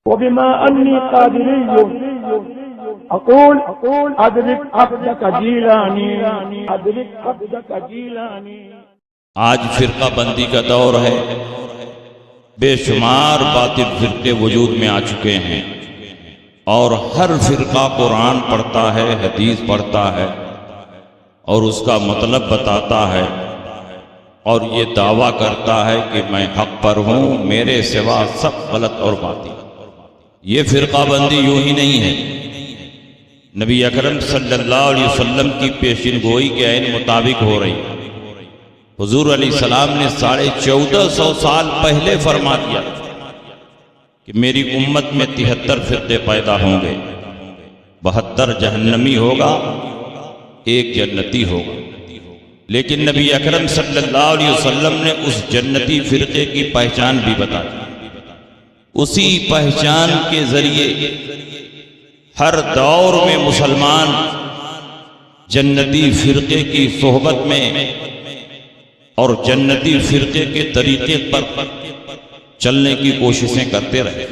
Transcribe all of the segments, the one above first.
وبما أني قادري أقول أدرك عبدك جیلانی أدرك عبدك جیلانی۔ آج فرقہ بندی کا دور ہے، بے شمار باطل فرقے وجود میں آ چکے ہیں، اور ہر فرقہ قرآن پڑھتا ہے، حدیث پڑھتا ہے، اور اس کا مطلب بتاتا ہے، اور یہ دعویٰ کرتا ہے کہ میں حق پر ہوں، میرے سوا سب غلط اور باطل۔ یہ فرقہ بندی یوں ہی نہیں ہے، نبی اکرم صلی اللہ علیہ وسلم کی پیشین گوئی کے عین مطابق ہو رہی ہے۔ حضور علیہ السلام نے 1450 سال پہلے فرما دیا کہ میری امت میں 73 فرقے پیدا ہوں گے، 72 جہنمی ہوگا، 1 جنتی ہوگا۔ لیکن نبی اکرم صلی اللہ علیہ وسلم نے اس جنتی فرقے کی پہچان بھی بتا دی۔ اسی پہچان کے ذریعے ہر دور میں مسلمان جنتی فرقے کی صحبت میں اور جنتی فرقے کے طریقے پر چلنے کی کوششیں کرتے رہے۔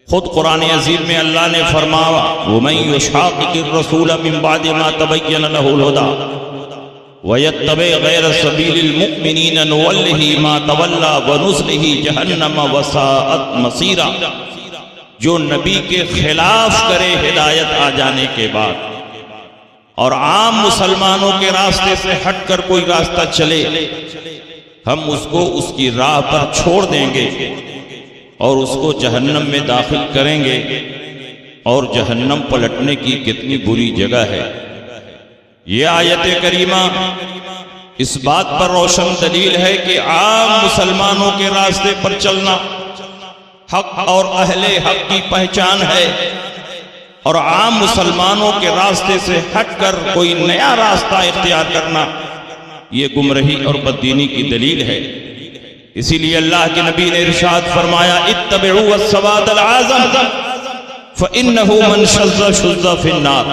خود قرآن عظیم میں اللہ نے فرمایا وَمَن يُشَاقِقِ الرَّسُولَ مِن بَعْدِ مَا تَبَيَّنَ لَهُ الْهُدَىٰ وَيَتَّبِعْ غَيْرَ سَبِيلِ الْمُؤْمِنِينَ نُوَلِّهِ مَا تَوَلَّىٰ وَنُصْلِهِ جَهَنَّمَ وَسَاءَتْ مَصِيرًا۔ جو نبی کے خلاف کرے ہدایت آ جانے کے بعد اور عام مسلمانوں کے راستے سے ہٹ کر کوئی راستہ چلے، ہم اس کو اس کی راہ پر چھوڑ دیں گے اور اس کو جہنم میں داخل کریں گے، اور جہنم پلٹنے کی کتنی بری جگہ ہے۔ یہ آیت کریمہ اس بات پر روشن دلیل ہے کہ عام مسلمانوں کے راستے پر چلنا حق اور اہل حق کی پہچان ہے، اور عام مسلمانوں کے راستے سے ہٹ کر کوئی نیا راستہ اختیار کرنا یہ گمراہی اور بددینی کی دلیل ہے۔ اسی لیے اللہ کے نبی نے ارشاد فرمایا اتبعوا السواد العظم فإنه من شذ شذ في النار۔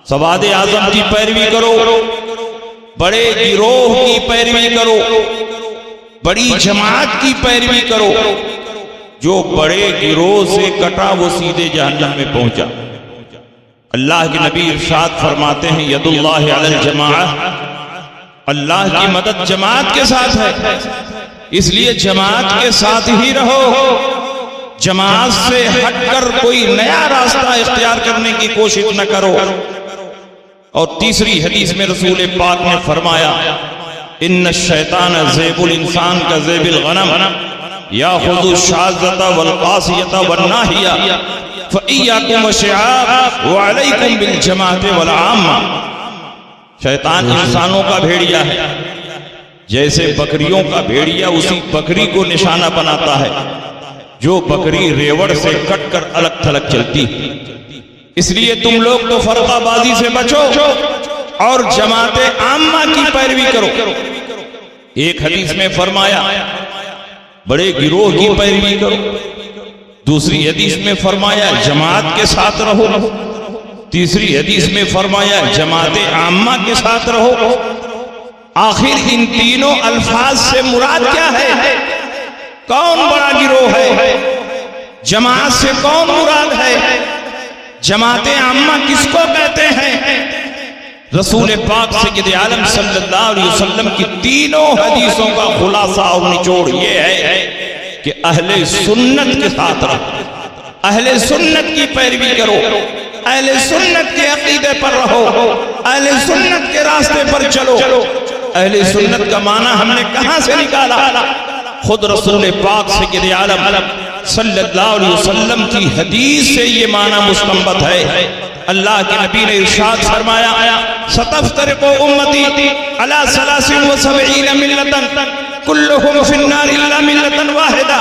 سواد اعظم کی پیروی کرو، بڑے گروہ کی پیروی کرو، بڑی جماعت کی پیروی کرو، جو بڑے گروہ سے کٹا وہ سیدھے جہنم میں پہنچا۔ اللہ کے نبی ارشاد فرماتے ہیں ید اللہ علی الجماعہ، اللہ کی مدد جماعت کے ساتھ ہے، اس لیے جماعت کے ساتھ ہی رہو، جماعت سے ہٹ کر کوئی نیا راستہ اختیار کرنے کی کوشش نہ کرو۔ اور تیسری حدیث میں رسول پاک نے فرمایا ان الشیطان ذیب الانسان کا ذیب الغنم یاخذ الشاذۃ والقاصیۃ والناہیہ فإیاکم والشعاب وعلیکم بالجماعۃ والعامہ۔ شیطان انسانوں کا بھیڑیا ہے، جیسے بکریوں کا بھیڑیا اسی بکری کو نشانہ بناتا ہے، جو بکری ریوڑ سے کٹ کر الگ تھلگ چلتی۔ اس لیے تم لوگ تو فرقہ بازی سے بچو اور جماعت عامہ کی پیروی کرو۔ ایک حدیث میں فرمایا بڑے گروہ کی پیروی کرو، دوسری حدیث میں فرمایا جماعت کے ساتھ رہو، تیسری حدیث میں فرمایا جماعت عامہ کے ساتھ رہو۔ آخر ان تینوں الفاظ سے مراد کیا ہے؟ کون بڑا گروہ ہے؟ جماعت سے کون مراد ہے؟ جماعت عامہ کس کو کہتے ہیں؟ رسول پاک سید عالم صلی اللہ علیہ وسلم کی تینوں حدیثوں کا خلاصہ اور نچوڑ یہ ہے کہ اہل سنت کے ساتھ رہو، اہل سنت کی پیروی کرو، اہل سنت کے عقیدے پر رہو، اہل سنت کے راستے پر چلو۔ اہل سنت کا معنی ہم نے کہاں سے نکالا؟ خود رسول پاک سید عالم صلی اللہ علیہ وسلم کی حدیث سے یہ معنی مستنبط ہے۔ اللہ کے نبی نے ارشاد فرمایا ستفترق امتی علی 73 ملتا کلہم فی النار الا ملتا واحدہ۔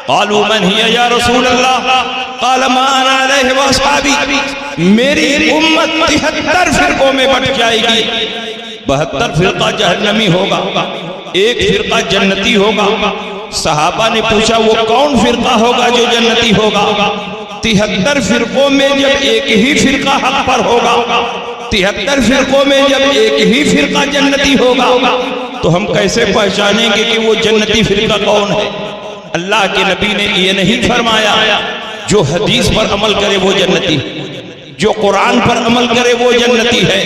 قالوا من ہی یا رسول اللہ؟ قال ما انا علیہ واصحابی۔ میری امت 73 فرقوں میں بٹ جائے گی، 72 فرقہ جہنمی ہوگا، 1 فرقہ جنتی ہوگا۔ صحابہ نے پوچھا وہ کون فرقہ ہوگا جو جنتی ہوگا؟ 73 فرقوں میں جب ایک ہی فرقہ حق پر ہوگا، 73 فرقوں میں جب ایک ہی فرقہ جنتی ہوگا، تو ہم کیسے پہچانیں گے کہ وہ جنتی فرقہ کون ہے؟ اللہ کے نبی نے یہ نہیں فرمایا جو حدیث پر عمل کرے وہ جنتی، جو قرآن پر عمل کرے وہ جنتی ہے،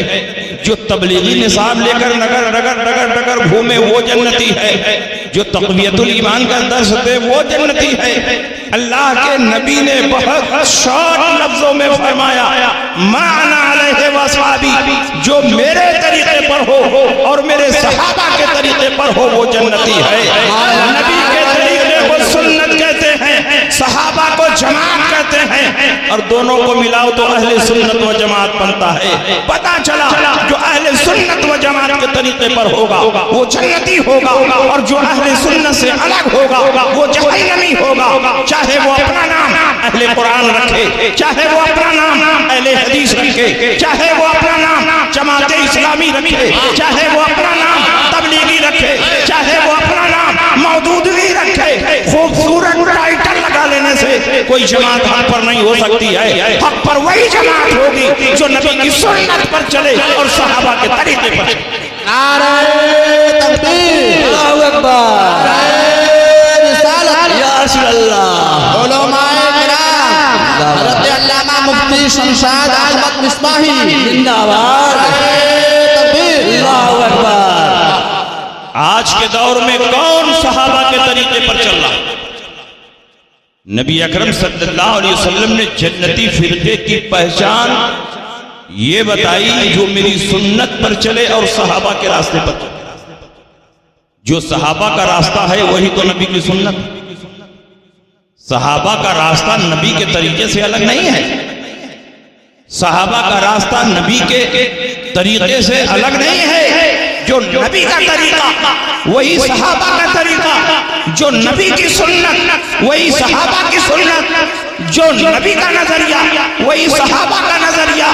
جو تبلیغی نصاب لے کر نگر گھومے وہ جنتی ہے، جو تقویت الایمان کا درس دے وہ جنتی ہے۔ اللہ کے نبی نے بہت شارٹ لفظوں میں فرمایا ما انا علیہ واصحابی، جو میرے طریقے پر ہو اور میرے صحابہ کے طریقے پر ہو وہ جنتی ہے۔ نبی کے طریقے کو سنت کہتے ہیں، صحابہ کو جماعت کہتے ہیں، اور دونوں کو ملاؤ تو اہل سنت و جماعت بنتا ہے۔ پتہ چلا جو اہل سنت و جماعت کے طریقے پر ہوگا وہ جنتی ہوگا، اور جو اہل سنت سے الگ ہوگا وہ جہنمی ہوگا، چاہے وہ اپنا نام اہل قرآن رکھے، چاہے وہ اپنا نام اہل حدیث رکھے، چاہے وہ اپنا نام جماعت اسلامی رکھے، چاہے وہ اپنا نام تبلیغی رکھے، چاہے وہ اپنا نام مودودی رکھے۔ خوبصورت ٹائٹل لگا لینے سے کوئی جماعت حق پر نہیں ہو سکتی ہے۔ حق پر وہی جماعت ہوگی جو نبی کی سنت پر چلے اور صحابہ کے طریقے پر۔ نعرہ تکبیر، اللہ اکبر، رسالت یا رسول اللہ، علماء کرام، حضرت علامہ مفتی شمشاد احمد مصباحی زندہ باد، تکبیر، اللہ اکبر۔ آج کے دور میں کون صحابہ کے طریقے پر چل رہا؟ نبی اکرم صلی اللہ علیہ وسلم نے جنتی فرقے کی پہچان یہ بتائی جو میری سنت پر چلے اور صحابہ کے راستے پر چلے۔ جو صحابہ کا راستہ ہے وہی تو نبی کی سنت۔ صحابہ کا راستہ نبی کے طریقے سے الگ نہیں ہے، صحابہ کا راستہ نبی کے طریقے سے الگ نہیں ہے۔ جو نبی کا طریقہ وہی صحابہ کا طریقہ، جو نبی کی سنت وہی صحابہ کی سنت، جو نبی کا نظریہ وہی صحابہ کا نظریہ،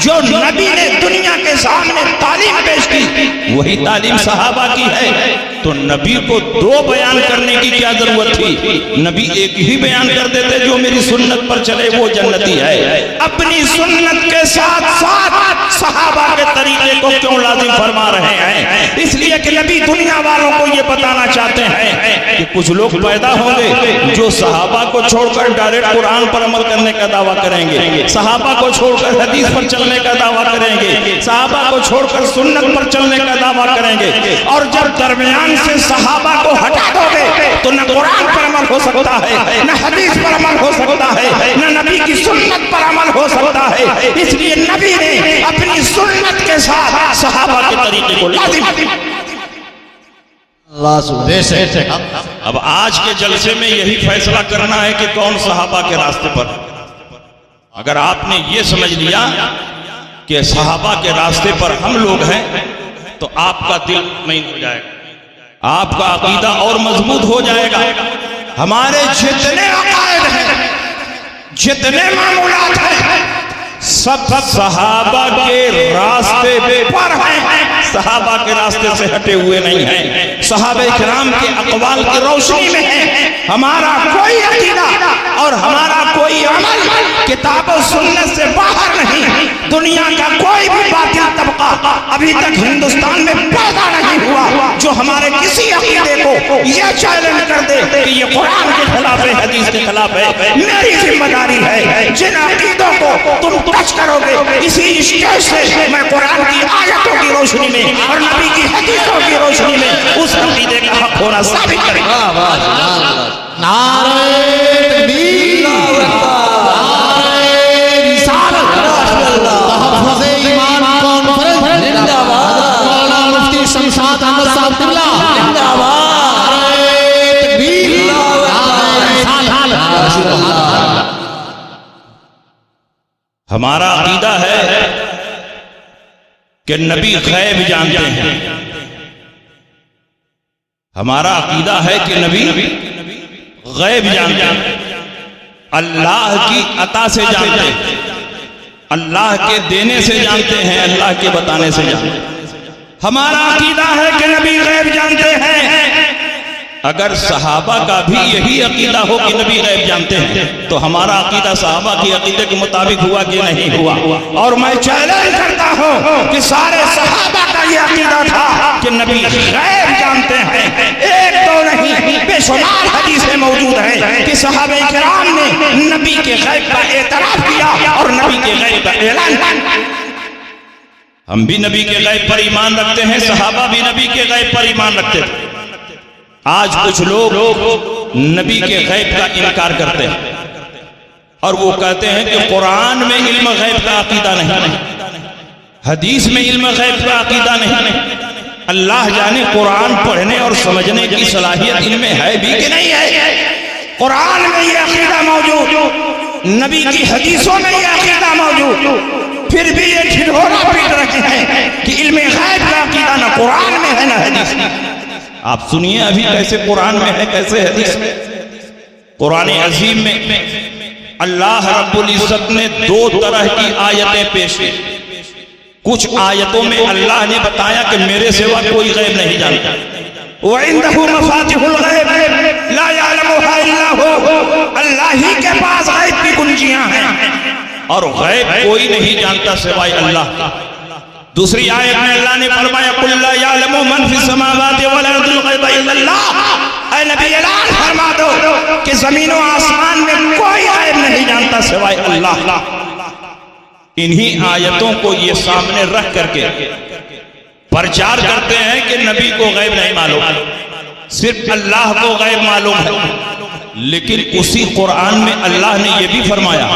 جو نبی نے دنیا کے سامنے تعلیم پیش کی وہی تعلیم صحابہ کی ہے۔ تو نبی کو دو بیان کرنے کی کیا ضرورت تھی؟ نبی ایک ہی بیان کر دیتے جو میری سنت پر چلے وہ جنتی ہے۔ اپنی سنت کے ساتھ ساتھ صحابہ کے طریقے کو کیوں لازم فرما رہے ہیں؟ اس لیے کہ نبی دنیا والوں کو یہ بتانا چاہتے ہیں کہ کچھ لوگ پیدا ہوں گے جو صحابہ کو چھوڑ کر ڈائریکٹ قرآن پر عمل کرنے کا دعویٰ کریں گے، صحابہ کو چھوڑ کر حدیث پر چلنے کا دعویٰ کریں گے، صحابہ کو چھوڑ کر سنت پر چلنے کا دعویٰ کریں گے۔ اور جب درمیان سے صحابہ کو ہٹا دو گے تو نہ قرآن پر عمل ہو سکتا ہے، نہ حدیث پر عمل ہو سکتا ہے، نہ نبی کی سنت پر عمل ہو سکتا ہے۔ اس لیے نبی نے اپنی سنت کے ساتھ صحابہ کے طریقے کو لازم۔ اب آج کے جلسے میں یہی فیصلہ کرنا ہے کہ کون صحابہ کے راستے پر۔ اگر آپ نے یہ سمجھ لیا کہ صحابہ کے راستے پر ہم لوگ ہیں تو آپ کا دل مطمئن ہو جائے گا، آپ کا عقیدہ اور مضبوط ہو جائے گا۔ ہمارے جتنے عقائد ہیں، جتنے معمولات ہیں، سب صحابہ کے راستے پر ہیں، صحابہ کے راستے سے ہٹے ہوئے نہیں ہیں، صحابہ کرام کے اقوال کی روشنی میں ہیں۔ ہمارا کوئی عقیدہ اور ہمارا کوئی عمل کتاب و سنت سے باہر نہیں۔ دنیا کا کوئی بھی باطل طبقہ ابھی تک ہندوستان میں پیدا نہیں ہوا جو ہمارے کسی عقیدے کو یہ چیلنج کر دے کہ یہ قرآن کے خلاف ہے، حدیث کے خلاف ہے۔ میری ذمہ داری ہے جن عقیدوں کو تم ٹچ کرو گے اسی اسٹیج سے میں قرآن کی آیتوں کی روشنی میں اور نبی کی حدیثوں کی روشنی میں اس عقیدے کا حق ہونا ثابت کریں۔ نعرہ تکبیر، نعرہ رسالت، تحفظ ایمان کانفرنس زندہ باد، مولانا مفتی شمشاد احمد صاحب قبلہ زندہ باد، نعرہ تکبیر، نعرہ رسالت۔ ہمارا عقیدہ ہے کہ نبی غیب جانتے ہیں، ہمارا عقیدہ ہے کہ نبی غیب جانتے ہیں، اللہ کی عطا سے جانتے ہیں، اللہ کے دینے سے جانتے ہیں، اللہ کے بتانے سے جانتے ہیں۔ ہمارا عقیدہ ہے کہ نبی غیب جانتے ہیں۔ اگر صحابہ کا بھی یہی عقیدہ ہو کہ نبی غیب جانتے ہیں تو ہمارا عقیدہ صحابہ کی عقیدے کے مطابق ہوا کہ نہیں ہوا؟ اور میں چیلنج کرتا ہوں کہ سارے صحابہ کا یہ عقیدہ تھا کہ نبی غیب جانتے ہیں۔ ایک دو نہیں بے شمار حدیثیں موجود ہیں کہ صحابہ کرام نے نبی کے غیب کا اعتراف کیا اور نبی کے غیب کا اعلان کیا۔ ہم بھی نبی کے غیب پر ایمان رکھتے ہیں، صحابہ بھی نبی کے غیب پر ایمان رکھتے تھے۔ آج کچھ لوگ نبی کے غیب کا انکار کرتے ہیں اور وہ کہتے ہیں کہ قرآن میں علم غیب کا عقیدہ نہیں، حدیث میں علم غیب کا عقیدہ نہیں۔ اللہ جانے قرآن پڑھنے اور سمجھنے کی صلاحیت ان میں ہے بھی کہ نہیں ہے؟ قرآن میں یہ عقیدہ موجود، نبی کی حدیثوں میں یہ عقیدہ موجود، پھر بھی یہ ڈھنڈورا پیٹ رکھے ہیں کہ علم غیب کا عقیدہ نہ قرآن میں ہے نہ حدیث میں۔ آپ سنیے ابھی کیسے قرآن میں ہے کیسے حدیث میں۔ قرآن عظیم میں اللہ رب العزت نے دو طرح کی آیتیں پیش کی۔ کچھ آیتوں میں اللہ نے بتایا کہ میرے سوا کوئی غیب نہیں جانتا، وَعِندَهُ مَفَاتِحُ الْغَيْبِ لَا يَعْلَمُهَا إِلَّا هُوَ، اللہ ہی کے پاس غیب کی کنجیاں ہیں اور غیب کوئی نہیں جانتا سوائے اللہ کا۔ دوسری آیت میں اللہ نے فرمایا قُلْ لَا يَعْلَمُ مَنْ فِي السَّمَاوَاتِ وَالْأَرْضِ الْغَيْبَ إِلَّا اللَّهُ، اے نبی اعلان فرما دو کہ زمین و آسمان میں کوئی غیب نہیں جانتا سوائے اللہ۔ انہی آیتوں کو یہ سامنے رکھ کر کے پرچار کرتے ہیں کہ نبی کو غیب نہیں معلوم، صرف اللہ کو غیب معلوم ہے۔ لیکن اسی قرآن میں اللہ نے یہ بھی فرمایا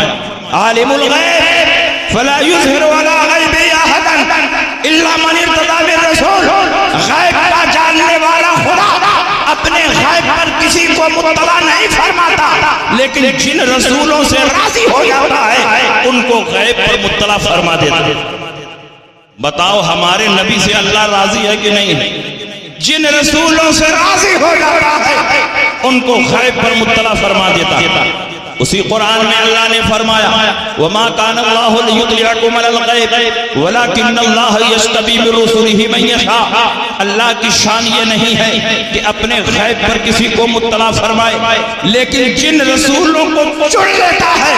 عالم الغیب فلا یظہر علی غیبہ احدا الا من ارتضی من رسول، غیب کا جاننے والا خدا اپنے غیب پر کسی کو مطلع نہیں فرماتا، لیکن جن رسولوں سے راضی ہو جاتا ہے ان کو غیب پر مطلع فرما دیتا ہے۔ بتاؤ ہمارے نبی سے اللہ راضی ہے کہ نہیں ہے؟ جن رسولوں سے راضی ہو جاتا ہے ان کو غیب پر مطلع فرما دیتا ہے۔ اسی قرآن میں اللہ نے فرمایا وَمَا كَانَ اللَّهُ لِيُطْلِعَكُمْ عَلَى الْغَيْبِ وَلَكِنَّ اللَّهَ يَجْتَبِي مِن رُّسُلِهِ مَن يَشَاءُ، اللہ کی شان یہ نہیں ہے کہ اپنے غیب پر کسی کو مطلع فرمائے، لیکن جن رسولوں کو چن لیتا ہے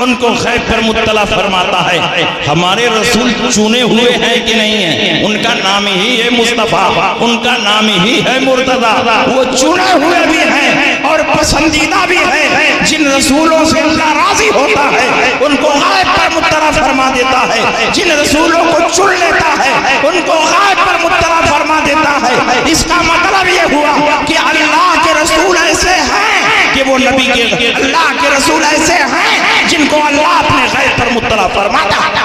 ان کو غیب پر مطلع فرماتا ہے۔ ہمارے رسول چنے ہوئے ہیں کہ نہیں ہیں؟ ان کا نام ہی ہے مصطفیٰ، ان کا نام ہی ہے مرتضیٰ، وہ چنے ہوئے بھی ہیں اور پسندیدہ بھی ہیں۔ جن رسولوں سے اللہ راضی ہوتا ہے ان کو غیب پر مطلع فرما دیتا ہے، جن رسولوں کو چن لیتا ہے ان کو غیب پر مطلع فرما دیتا ہے۔ اس کا مطلب یہ ہوا کہ اللہ کے رسول ایسے ہیں کہ وہ نبی کے، اللہ کے رسول ایسے ہیں جن کو اللہ اپنے غیب پر مطلع فرماتا ہے۔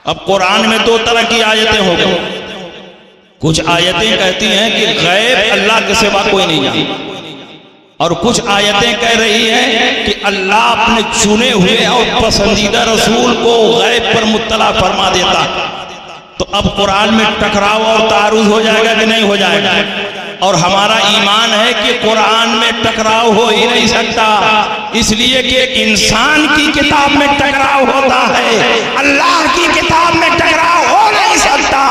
اب قرآن میں دو طرح کی آیتیں ہو گئی، کچھ آیتیں کہتی ہیں کہ غیب اللہ کے سوا کوئی نہیں جانتا، اور کچھ آیتیں کہہ رہی ہیں کہ اللہ اپنے چنے ہوئے اور پسندیدہ رسول کو غیب پر مطلع فرما دیتا۔ تو اب قرآن میں ٹکراؤ اور تعارض ہو جائے گا کہ نہیں ہو جائے گا؟ اور ہمارا ایمان ہے کہ قرآن میں ٹکراؤ ہو ہی نہیں سکتا، اس لیے کہ انسان کی کتاب میں ٹکراؤ ہوتا ہے، اللہ کی کتاب میں ٹکراؤ ہو نہیں سکتا۔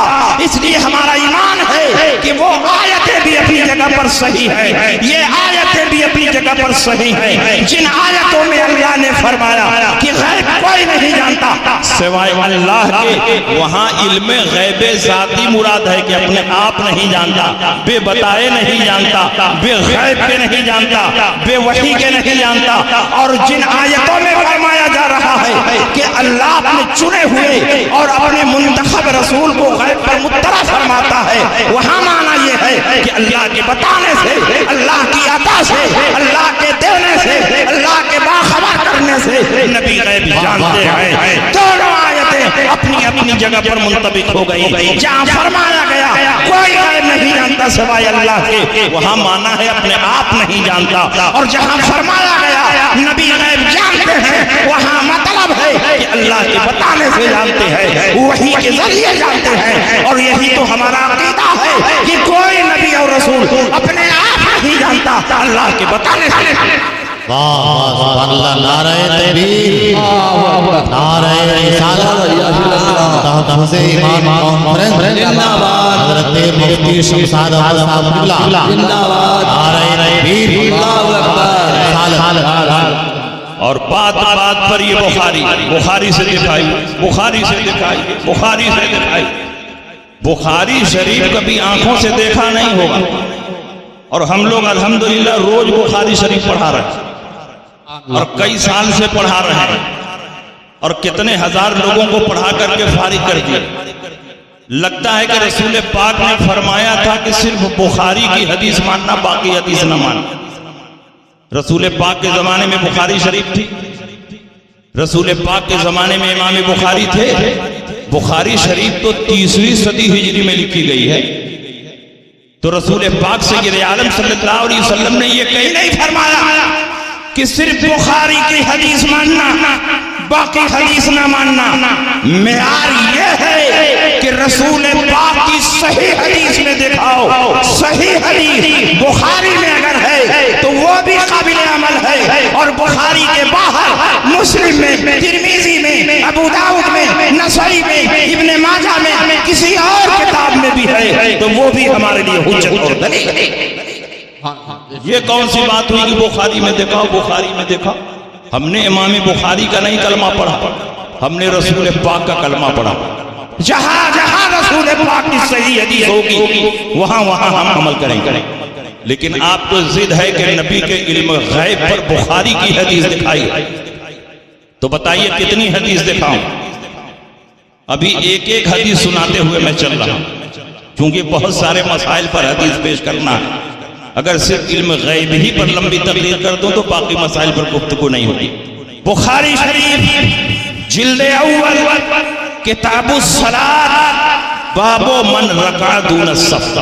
اس لیے ہمارا ایمان ہے کہ وہ آیتیں بھی اپنی جگہ پر صحیح ہیں، یہ آیتیں بھی اپنی جگہ پر صحیح ہیں۔ جن آیتوں میں اللہ نے فرمایا کہ غیب کوئی نہیں جانتا سوائے اللہ کے، وہاں علم غیب ذاتی مراد ہے کہ اپنے آپ نہیں جانتا، بے بتائے نہیں جانتا، بے غیب کے نہیں جانتا، بے وحی کے نہیں جانتا۔ اور جن آیتوں میں فرمایا جا رہا ہے کہ اللہ اپنے چنے ہوئے اور اپنے منتخب رسول کو غیب پر مطلع فرماتا ہے، وہاں معنی یہ ہے کہ اللہ کے بتانے سے، اللہ کی عطا سے، اللہ کے دینے سے، اللہ کے باخبر کرنے سے نبی غیب جانتے ہیں۔ دونوں آیتیں اپنی اپنی جگہ پر منطبق ہو گئی۔ جہاں فرمایا گیا کوئی غیب نہیں جانتا سوائے اللہ کے، وہاں مانا ہے اپنے آپ نہیں جانتا، اور جہاں فرمایا گیا نبی غیب جانتے ہیں وہاں مطلب ہے کہ اللہ کے بتانے سے جانتے ہیں، وحی کے ذریعے جانتے ہیں۔ اور یہی تو ہمارا عقیدہ ہے کہ کوئی نبی اور رسول اپنے آپ نہیں جانتا، اللہ کے بتانے سے۔ سبحان اللہ، نعرہ تکبیر، نعرہ رسالت، تحفظ ایمان کانفرنس، حضرت مفتی شمشاد احمد صاحب قبلہ، نعرہ تکبیر، اور بات پر یہ بخاری سے دکھائی، بخاری سے دکھائی، بخاری سے دکھائی۔ بخاری شریف کبھی آنکھوں سے دیکھا نہیں ہوگا، اور ہم لوگ الحمدللہ روز بخاری شریف پڑھا رہے ہیں اور کئی سال سے پڑھا رہے ہیں اور کتنے ہزار لوگوں کو پڑھا کر کے فارغ کر دیا۔ لگتا ہے کہ رسول پاک نے فرمایا تھا کہ صرف بخاری کی حدیث ماننا، باقی حدیث نہ ماننا۔ رسول پاک کے زمانے میں بخاری شریف تھی، رسول پاک کے زمانے میں امام بخاری تھے۔ بخاری شریف تو 30ویں صدی ہجری میں لکھی گئی ہے، تو رسول پاک سید عالم صلی اللہ علیہ وسلم نے یہ کہیں نہیں فرمایا کہ صرف بخاری کی حدیث ماننا، باقی حدیث نہ ماننا۔ معیار یہ ہے کہ رسول پاک کی صحیح حدیث میں دکھاؤ، صحیح حدیث بخاری میں اگر ہے تو وہ بھی قابل عمل ہے، اور بخاری کے باہر مسلم میں، ترمذی میں، ابو داؤد میں، نسائی میں، ابن ماجہ میں، کسی اور کتاب میں بھی ہے تو وہ بھی ہمارے لیے حجت اور دلیل ہے۔ یہ کون سی بات ہوئی کہ بخاری میں دیکھا، بخاری میں دیکھا؟ ہم نے امام بخاری کا نہیں کلمہ پڑھا، ہم نے رسول پاک کا کلمہ پڑھا۔ جہاں جہاں رسول پاک کی صحیح حدیث ہوگی وہاں وہاں ہم عمل کریں گے۔ لیکن آپ کو ضد ہے کہ نبی کے علم غیب پر بخاری کی حدیث دکھائی، تو بتائیے کتنی حدیث دکھاؤں؟ ابھی ایک ایک حدیث سناتے ہوئے میں چل رہا ہوں، کیونکہ بہت سارے مسائل پر حدیث پیش کرنا ہے۔ اگر صرف علم غیب ہی پر لمبی تقریر کر دوں تو باقی مسائل پر گفتگو نہیں ہوگی۔ بخاری شریف جلد اول کتاب الصلاۃ باب من رکع دون الصف،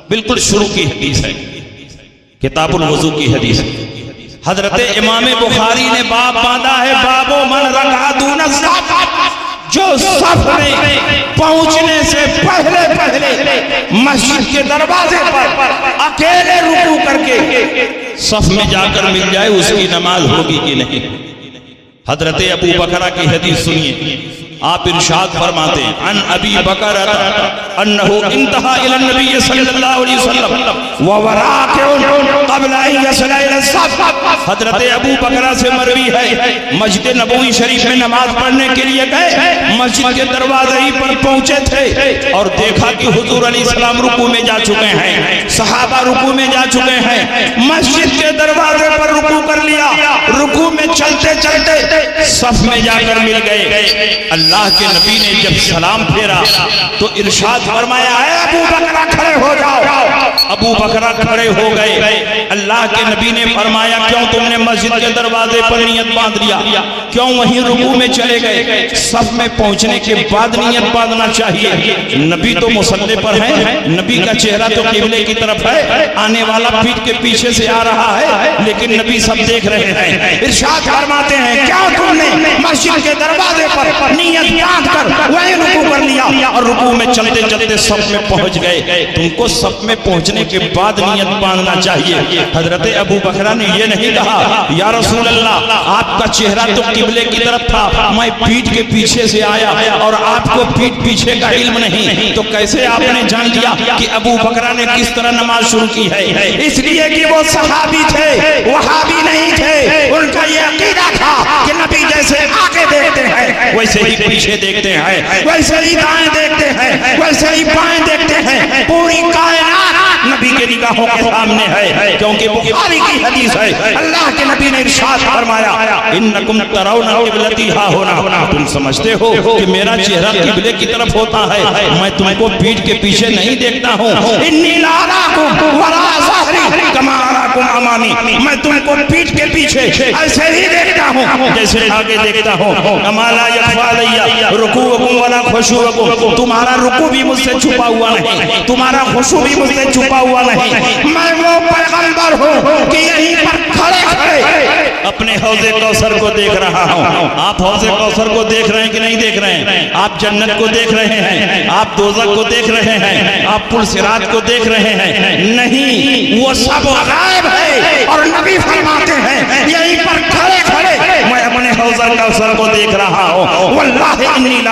بالکل شروع کی حدیث ہے، کتاب الوضو کی حدیث ہے۔ حضرت امام بخاری نے باب باندھا ہے باب من رکع دون الصف، جو صف میں پہنچنے سے پہلے مسجد کے دروازے پر اکیلے رکوع کر کے صف میں جا کر مل جائے اس کی نماز ہوگی کہ نہیں۔ حضرت ابو بکرہ کی حدیث سنیے، آپ ارشاد فرماتے ہیں ان ابی بکرہ انہو انتہا الی النبی صلی اللہ علیہ وسلم ووراکعن قبل ان یصل الی الصف۔ حضرت ابو بکرہ سے مروی ہے مسجد نبوی شریف میں نماز پڑھنے کے لیے گئے، مسجد کے دروازے ہی پر پہنچے تھے اور دیکھا کہ حضور علیہ السلام رکوع میں جا چکے ہیں، صحابہ رکوع میں جا چکے ہیں، مسجد کے دروازے پر رکوع کر لیا، رکوع میں چلتے چلتے صف میں جا کر مل گئے۔ اللہ کے نبی نے جب سلام پھیرا تو ارشاد فرمایا اے ابو بکرہ کھڑے ہو جاؤ۔ ابو بکرہ کھڑے ہو گئے۔ اللہ کے نبی نے فرمایا کیوں تم نے مسجد کے دروازے پر نیت باندھ لیا، کیوں وہیں رکوع میں چلے گئے؟ صف میں پہنچنے کے بعد نیت باندھنا چاہیے۔ نبی تو مصلی پر ہیں، نبی کا چہرہ تو قبلے کی طرف ہے، آنے والا پیٹ کے پیچھے سے آ رہا ہے، لیکن نبی سب دیکھ رہے ہیں۔ ارشاد فرماتے ہیں کیوں تم نے مسجد کے دروازے پر نیت باندھ کر وہیں رکوع کر لیا اور رکوع میں چلتے چلتے صف میں پہنچ گئے؟ تم کو صف میں پہنچنے کے بعد نیت باندھنا چاہیے۔ حضرت ابو بکرہ نے یہ نہیں کہا یا رسول اللہ آپ کا چہرہ تو قبلے کی طرف تھا، میں پیٹ کے پیچھے سے آیا اور آپ کو پیٹ پیچھے کا علم نہیں، تو کیسے آپ نے جان لیا کہ ابو بکرہ نے کس طرح نماز شروع کی ہے؟ اس لیے کہ وہ صحابی تھے، وہابی نہیں تھے۔ ان کا یہ عقیدہ تھا کہ نبی جیسے آگے دیکھتے ہیں ویسے ہی پیچھے دیکھتے ہیں، ویسے ہی دائیں دیکھتے ہیں، ویسے ہی بائیں دیکھتے ہیں۔ پوری کائنات نبی کے نگاہوں کے سامنے ہے، کیونکہ بخاری کی حدیث ہے۔ اللہ کے نبی نے ارشاد فرمایا انکم ترون قبلتی ہا ہونا، تم سمجھتے ہو کہ میرا چہرہ قبلے کی طرف ہوتا ہے، میں تم کو پیٹھ کے پیچھے نہیں دیکھتا ہوں۔ انی لا اراکم وراء ظہری کما اراکم امامی، میں تم کو پیٹھ کے پیچھے ایسے ہی دیکھتا ہوں جیسے آگے دیکھتا ہوں۔ کما لا یخفی علی رکوعکم ولا خشوعکم، تمہارا رکوع بھی مجھ سے چھپا ہوا نہیں، تمہارا خشوع بھی مجھ سے چھپا ہوا نہیں۔ میں وہ پیغمبر ہوں کہ یہیں پر کھڑے کھڑے اپنے حوض کوثر کو دیکھ رہا ہوں۔ آپ حوض کوثر کو دیکھ رہے ہیں کہ نہیں دیکھ رہے ہیں؟ آپ جنت کو دیکھ رہے ہیں، آپ دوزخ کو دیکھ رہے ہیں، آپ پل صراط کو دیکھ رہے ہیں؟ نہیں، وہ سب غائب ہے، اور نبی فرماتے ہیں یہیں پر کھڑے کھڑے میں اپنے حوض کوثر کو دیکھ رہا ہوں۔ واللہ انی لا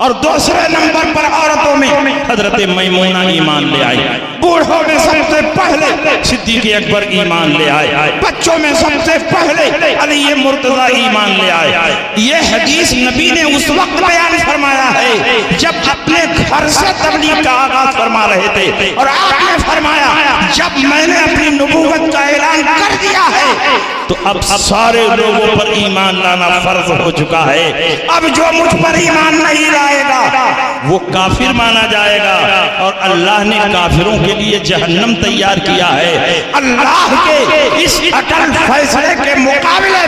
اور دوسرے نمبر پر عورتوں میں حضرت میمونہ ایمان لے آئی، بوڑھوں میں سب سے پہلے صدیق اکبر ایمان لے آئے، بچوں میں سب سے پہلے علی مرتضی ایمان لے آئے۔ یہ حدیث نبی نے اس وقت بیان فرمایا ہے جب اپنے گھر سے تبلیغ کا آغاز فرما رہے تھے، اور آپ نے فرمایا جب میں نے اپنی نبوت کا اعلان کر دیا ہے تو اب سارے لوگوں پر ایمان لانا فرض ہو چکا ہے، اب جو مجھ پر ایمان نہیں لائے گا وہ کافر مانا جائے گا، اور اللہ نے کافروں کے لیے جہنم تیار کیا ہے۔ اللہ کے اس اٹل فیصلے کے مقابلے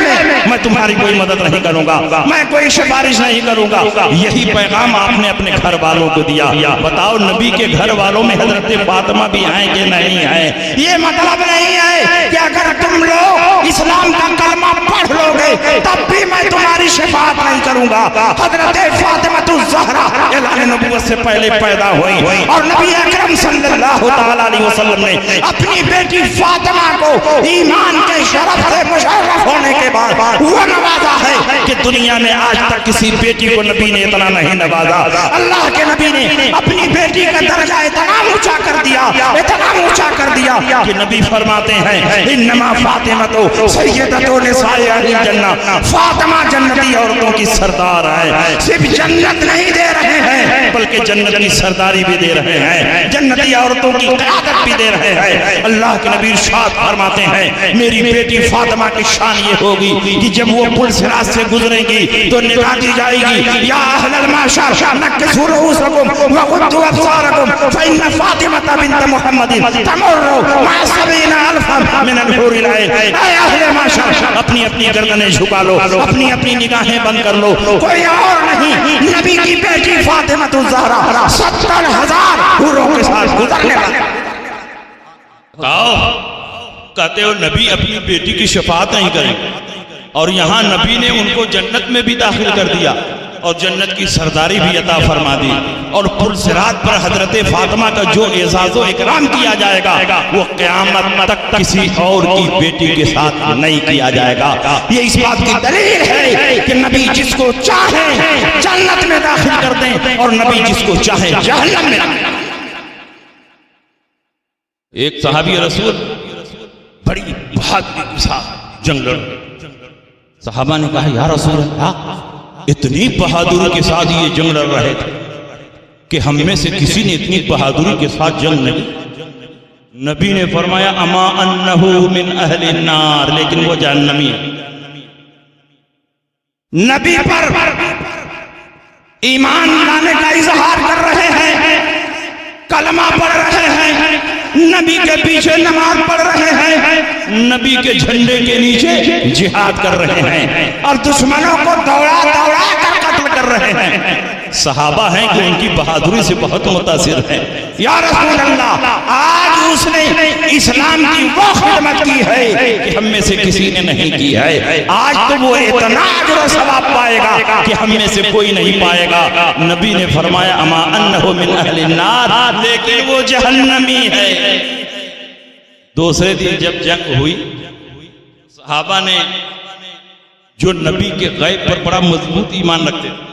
میں تمہاری کوئی مدد نہیں کروں گا، میں کوئی سفارش نہیں کروں گا۔ یہی پیغام آپ نے اپنے گھر والوں کو دیا۔ بتاؤ نبی کے گھر والوں میں حضرت فاطمہ بھی آئیں کہ نہیں آئیں؟ یہ مطلب نہیں ہے کہ اگر تم لوگ اسلام کا کلمہ پڑھ لو گے تب بھی میں تمہاری شفاعت نہیں کروں گا۔ حضرت فاطمہ الزہرا اعلان نبوت سے پہلے پیدا ہوئی، اور نبی اکرم صلی اللہ علیہ وسلم نے اپنی بیٹی فاطمہ کو ایمان کے شرف سے مشرف ہونے کے بعد وہ نوازا ہے کہ دنیا میں آج تک کسی بیٹی کو نبی نے اتنا نہیں نوازا۔ اللہ کے نبی نے اپنی بیٹی کا درجہ اتنا اونچا کر دیا، اتنا اونچا کر دیا کہ نبی فرماتے ہیں انما فاطمہ سیدۃ نساء اہل الجنہ، فاطمہ جنتی عورتوں کی سردار ہے۔ صرف جنت نہیں دے رہے ہیں بلکہ جنت کی سرداری بھی دے رہے ہیں، جنتی عورتوں کی قیادت بھی دے رہے ہیں۔ اللہ کے نبی ارشاد فرماتے ہیں میری بیٹی فاطمہ کی شان یہ ہوگی کہ جب وہ پل صراط سے گزرے گی تو ندا دی جائے گی یا اہل المعشر نکسوا رؤوسکم وغضوا ابصارکم فإن فاطمة بنت محمد تمر مع 70,000 من الحور العین۔ اے اہل معشر اپنی اپنی گردنیں جھکا لو، اپنی اپنی نگاہیں بند کر لو، کوئی اور نہیں، نبی کی بیٹی فاطمہ الزہرا 70,000 حوروں کے ساتھ گزرنے والی۔ کہتے ہو نبی اپنی بیٹی کی شفاعت نہیں کریں، اور یہاں نبی نے ان کو جنت میں بھی داخل کر دیا اور جنت کی سرداری بھی عطا فرما دی، اور پل صراط پر حضرت فاطمہ کا جو اعزاز و اکرام کیا جائے گا وہ قیامت تک کسی اور کی بیٹی کے ساتھ نہیں کیا جائے گا۔ یہ اس بات کی دلیل ہے کہ نبی جس کو چاہیں جنت میں داخل کر دیں اور نبی جس کو چاہیں جہنم میں۔ ایک صحابی رسول بڑی بہادری کے ساتھ جنگ لڑ، صحابہ نے کہا یا رسول اللہ اتنی بہادری کے ساتھ یہ جنگ لڑ رہے تھے کہ ہم میں سے کسی نے اتنی بہادری کے ساتھ جنگ نہیں۔ نبی نے فرمایا اما انہو من اہل النار، لیکن وہ جہنمی ہے۔ نبی پر ایمان لانے کا اظہار کر رہے ہیں، کلمہ پڑھ رہے ہیں، نبی کے پیچھے نماز پڑھ رہے ہیں، نبی کے جھنڈے کے نیچے جہاد کر رہے ہیں، اور دشمنوں کو دوڑا دوڑا کر قتل کر رہے ہیں۔ صحابہ ہیں کہ ان کی بہادری سے بہت متاثر ہیں۔ یا رسول اللہ آج اس نے اسلام کی وہ خدمت کی ہے کہ ہم میں سے کسی نے نہیں کی ہے، آج تو وہ اتنا اجر و ثواب پائے گا کہ ہم میں سے کوئی نہیں پائے گا۔ نبی نے فرمایا اما انہو من اہل النار، لیکن وہ جہنمی ہے۔ دوسرے دن جب جنگ ہوئی صحابہ نے جو نبی کے غیب پر بڑا مضبوط ایمان رکھتے تھے،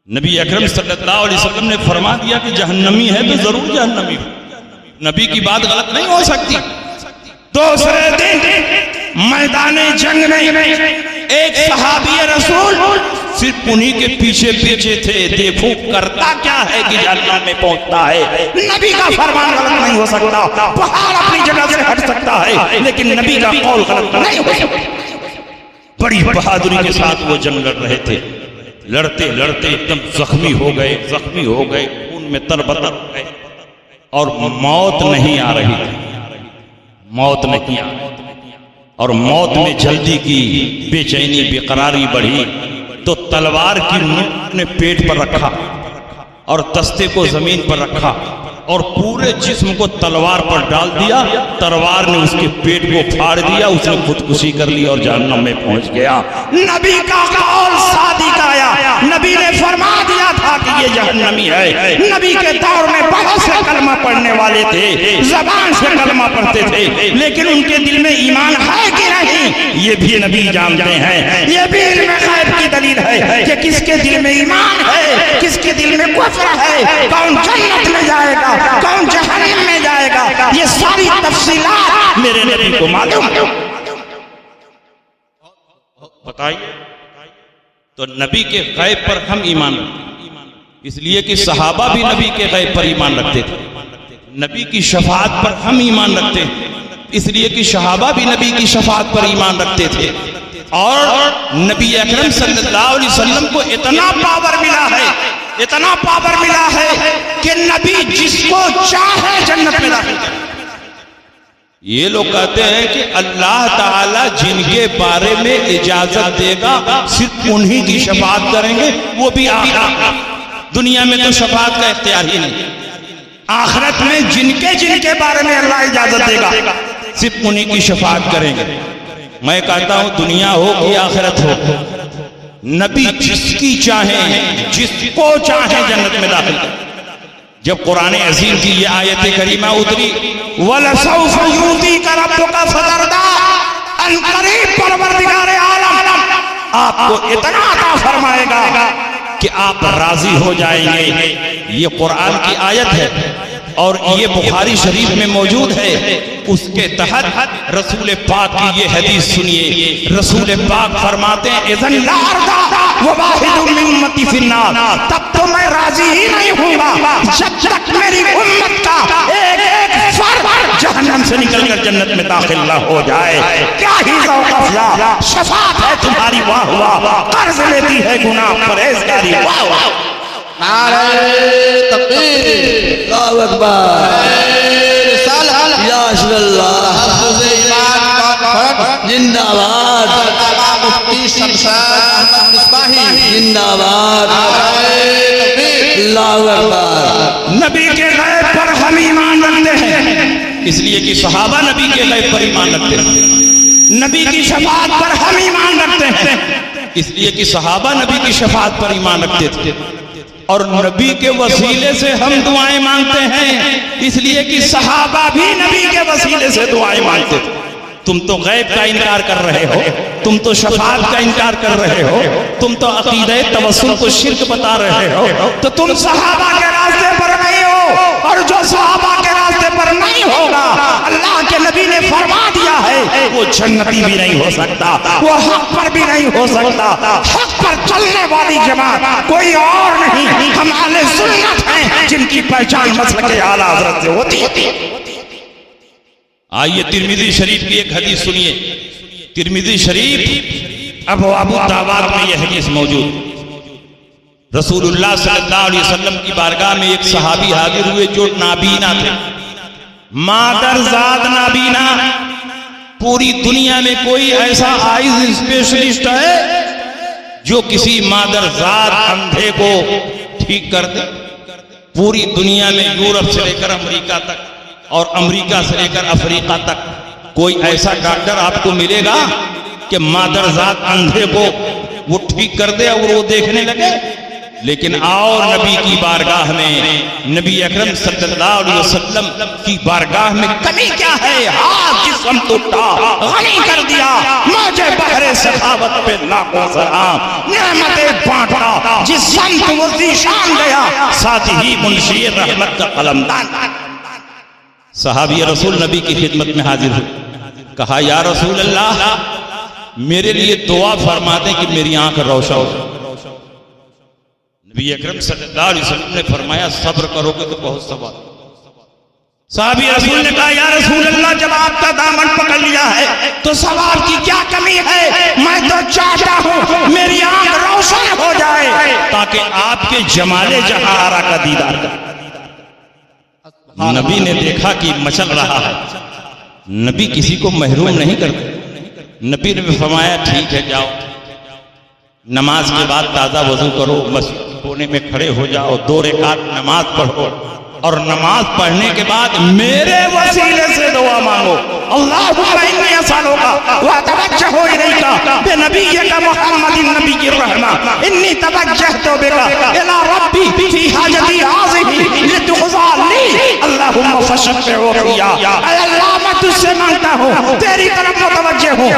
نبی اکرم صلی اللہ علیہ وسلم نے فرما دیا کہ جہنمی ہے تو ضرور جہنمی ہو، نبی کی بات غلط نہیں ہو سکتی۔ دوسرے دن میدان جنگ میں ایک صحابی رسول صرف انہی کے پیچھے پیچھے تھے، دیکھو کرتا کیا ہے کہ جہنم میں پہنچتا ہے۔ نبی کا فرمان غلط نہیں ہو سکتا، پہاڑ اپنی جگہ سے ہٹ سکتا ہے لیکن نبی کا قول غلط نہیں ہو سکتا۔ بڑی بہادری کے ساتھ وہ جنگ لڑ رہے تھے، لڑتے لڑتے ایک دم زخمی ہو گئے، خون میں تربتر ہو گئے، اور موت نہیں آ رہی تھی، موت نہیں آ رہی، اور موت میں جلدی کی، بے چینی بے قراری بڑھی، تو تلوار کی نوک نے پیٹ پر رکھا اور دستے کو زمین پر رکھا اور پورے جسم کو تلوار پر ڈال دیا، تلوار نے اس کے پیٹ کو پھاڑ دیا، اس نے خودکشی کر لی اور جہنم میں پہنچ گیا۔ نبی کا قول صادق آیا، نبی نے فرما دیا تھا کہ یہ جہنمی ہے۔ نبی کے دور میں بہت سے کلمہ پڑھنے والے تھے، زبان سے کلمہ پڑھتے تھے، لیکن ان کے دل میں ایمان ہے کہ نہیں یہ بھی نبی جانتے ہیں۔ یہ بھی علم غیب کی دلیل ہے کہ کس کے دل میں ایمان ہے دل میں کفر ہے، کون جنت میں جائے گا، کون جہنم میں جائے گا، یہ ساری تفصیلات میرے نبی کو معلوم ہے۔ بتائیے، تو نبی کے غیب پر ہم ایمان رکھتے ہیں، اس لیے کہ صحابہ بھی نبی کے غیب پر ایمان رکھتے تھے۔ نبی کی شفاعت پر ہم ایمان رکھتے ہیں، اس لیے کہ صحابہ بھی نبی کی شفاعت پر ایمان رکھتے تھے۔ اور نبی اکرم صلی اللہ علیہ وسلم کو اتنا پاور ملا ہے، اتنا پاور ملا ہے کہ نبی جس کو چاہے جنت میں داخل کرے۔ یہ لوگ کہتے ہیں کہ اللہ تعالیٰ جن کے بارے میں اجازت دے گا صرف انہی کی شفاعت کریں گے، وہ بھی آخرت۔ دنیا میں تو شفاعت کا اختیار ہی نہیں، آخرت میں جن کے بارے میں اللہ اجازت دے گا صرف انہی کی شفاعت کریں گے۔ میں کہتا ہوں دنیا ہو کہ آخرت ہو، نبی جس کی چاہیں، جس کو چاہیں جنت میں داخل کریں۔ جب قرآن عظیم کی یہ آیت کریمہ اتری وَلَسَوْفَ يُؤْتِيكَ رَبُّكَ فَتَرْضَىٰ، ان قریب پروردگار عالم آپ کو اتنا عطا فرمائے گا کہ آپ راضی ہو جائیں گے۔ یہ قرآن کی آیت ہے اور یہ بخاری شریف میں موجود ہے۔ اس کے تحت رسول پاک کی یہ حدیث سنیے، رسول پاک فرماتے ہیں اذن لا ارضا وواحد من امتی فی النار، تب تو میں راضی ہی نہیں ہوں گا جب تک میری امت کا ایک فرد جہنم سے نکل کر جنت میں داخل نہ ہو جائے۔ کیا ہی ذوق افزا شفاعت ہے تمہاری، واہ واہ، قرض لیتی ہے گناہ پرہیزگاری، واہ واہ۔ نعرہ تکبیر، اللہ اکبر، یا رسول اللہ، تحفظ ایمان کانفرنس، زندہ باد، علامہ مفتی شمشاد احمد مصباحی، زندہ باد، نعرہ تکبیر، اللہ اکبر۔ نبی کے غیب پر ہم ایمان رکھتے ہیں، اس لیے کہ صحابہ نبی کے غیب پر ایمان رکھتے ہیں۔ نبی کی شفاعت پر ہم ایمان رکھتے ہیں، اس لیے کہ صحابہ نبی کی شفاعت پر ایمان رکھتے تھے۔ اور نبی کے وسیلے سے ہم دعائیں مانگتے ہیں، اس لیے کہ صحابہ بھی نبی کے وسیلے سے دعائیں مانگتے تھے۔ تم تو غیب کا انکار کر رہے ہو، تم تو شفاعت کا انکار کر رہے ہو، تم تو عقیدہ توسل کو شرک بتا رہے ہو، تو تم صحابہ کے راستے پر نہیں ہو، اور جو صحابہ کے راستے پر نہیں ہوگا اللہ کے نبی نے فرما دیا ہے وہ جنتی بھی نہیں ہو سکتا، وہ حق پر بھی نہیں ہو سکتا۔ حق پر چلنے والی جماعت کوئی اور نہیں، ہم اہل سنت ہیں جن کی پہچان مسلک اعلیٰ حضرت سے ہوتی ہے۔ آئیے ترمذی شریف کی ایک حدیث سنیے، ترمذی شریف ابو داود میں یہ حدیث موجود۔ رسول اللہ صلی اللہ علیہ وسلم کی بارگاہ میں ایک صحابی حاضر ہوئے جو نابینا تھے، مادرزاد نابینا۔ پوری دنیا میں کوئی ایسا آئز اسپیشلسٹ ہے جو کسی مادرزاد اندھے کو ٹھیک کر دے؟ پوری دنیا میں یورپ سے لے کر امریکہ تک اور امریکہ سے لے کر افریقہ تک کوئی ایسا ڈاکٹر آپ کو ملے گا کہ مادرزاد اندھے کو وہ ٹھیک کر دے اور وہ دیکھنے لگے؟ لیکن اور نبی کی بارگاہ میں، نبی اکرم صلی اللہ علیہ وسلم کی بارگاہ میں کمی کیا ہے؟ ہاتھ جسم ٹوٹا، غنی کر دیا، موجے بحر سخاوت پہ لاکھوں سلام، نعمتیں بانٹا، جس سمت وہ ذیشان گیا، ساتھ ہی منشی رحمت کا قلمدان۔ صحابی رسول نبی کی خدمت میں حاضر ہوئے، کہا یا رسول اللہ میرے لیے دعا فرما دیں کہ میری آنکھ روشن ہو۔ نبی اکرم صلی اللہ علیہ وسلم نے فرمایا صبر کرو گے تو بہت ثواب۔ صحابی رسول نے کہا یا رسول اللہ جب آپ کا دامن پکڑ لیا ہے تو ثواب کی کیا کمی ہے؟ میں تو چاہتا ہوں میری آنکھ روشن ہو جائے تاکہ آپ کے جمال جہارا کا دیدار کریں۔ نبی نے دیکھا کہ مچل رہا ہے، نبی کسی کو محروم نہیں کرتے۔ نبی نے فرمایا ٹھیک ہے جاؤ، نماز کے بعد تازہ وضو کرو، مسجد کونے میں کھڑے ہو جاؤ، 2 رکعت نماز پڑھو، اور نماز پڑھنے کے بعد میرے وسیلے سے دعا مانگو. اللہم انی اسألک واتوجہ الیک بنبیک محمد النبی الرحمہ انی توجہت بک الی ربی فی حاجتی هذه لتقضی لی اللہم فشفع فیہا. اے اللہ میں تجھ سے مانگتا ہوں, تیری طرف متوجہ ہوں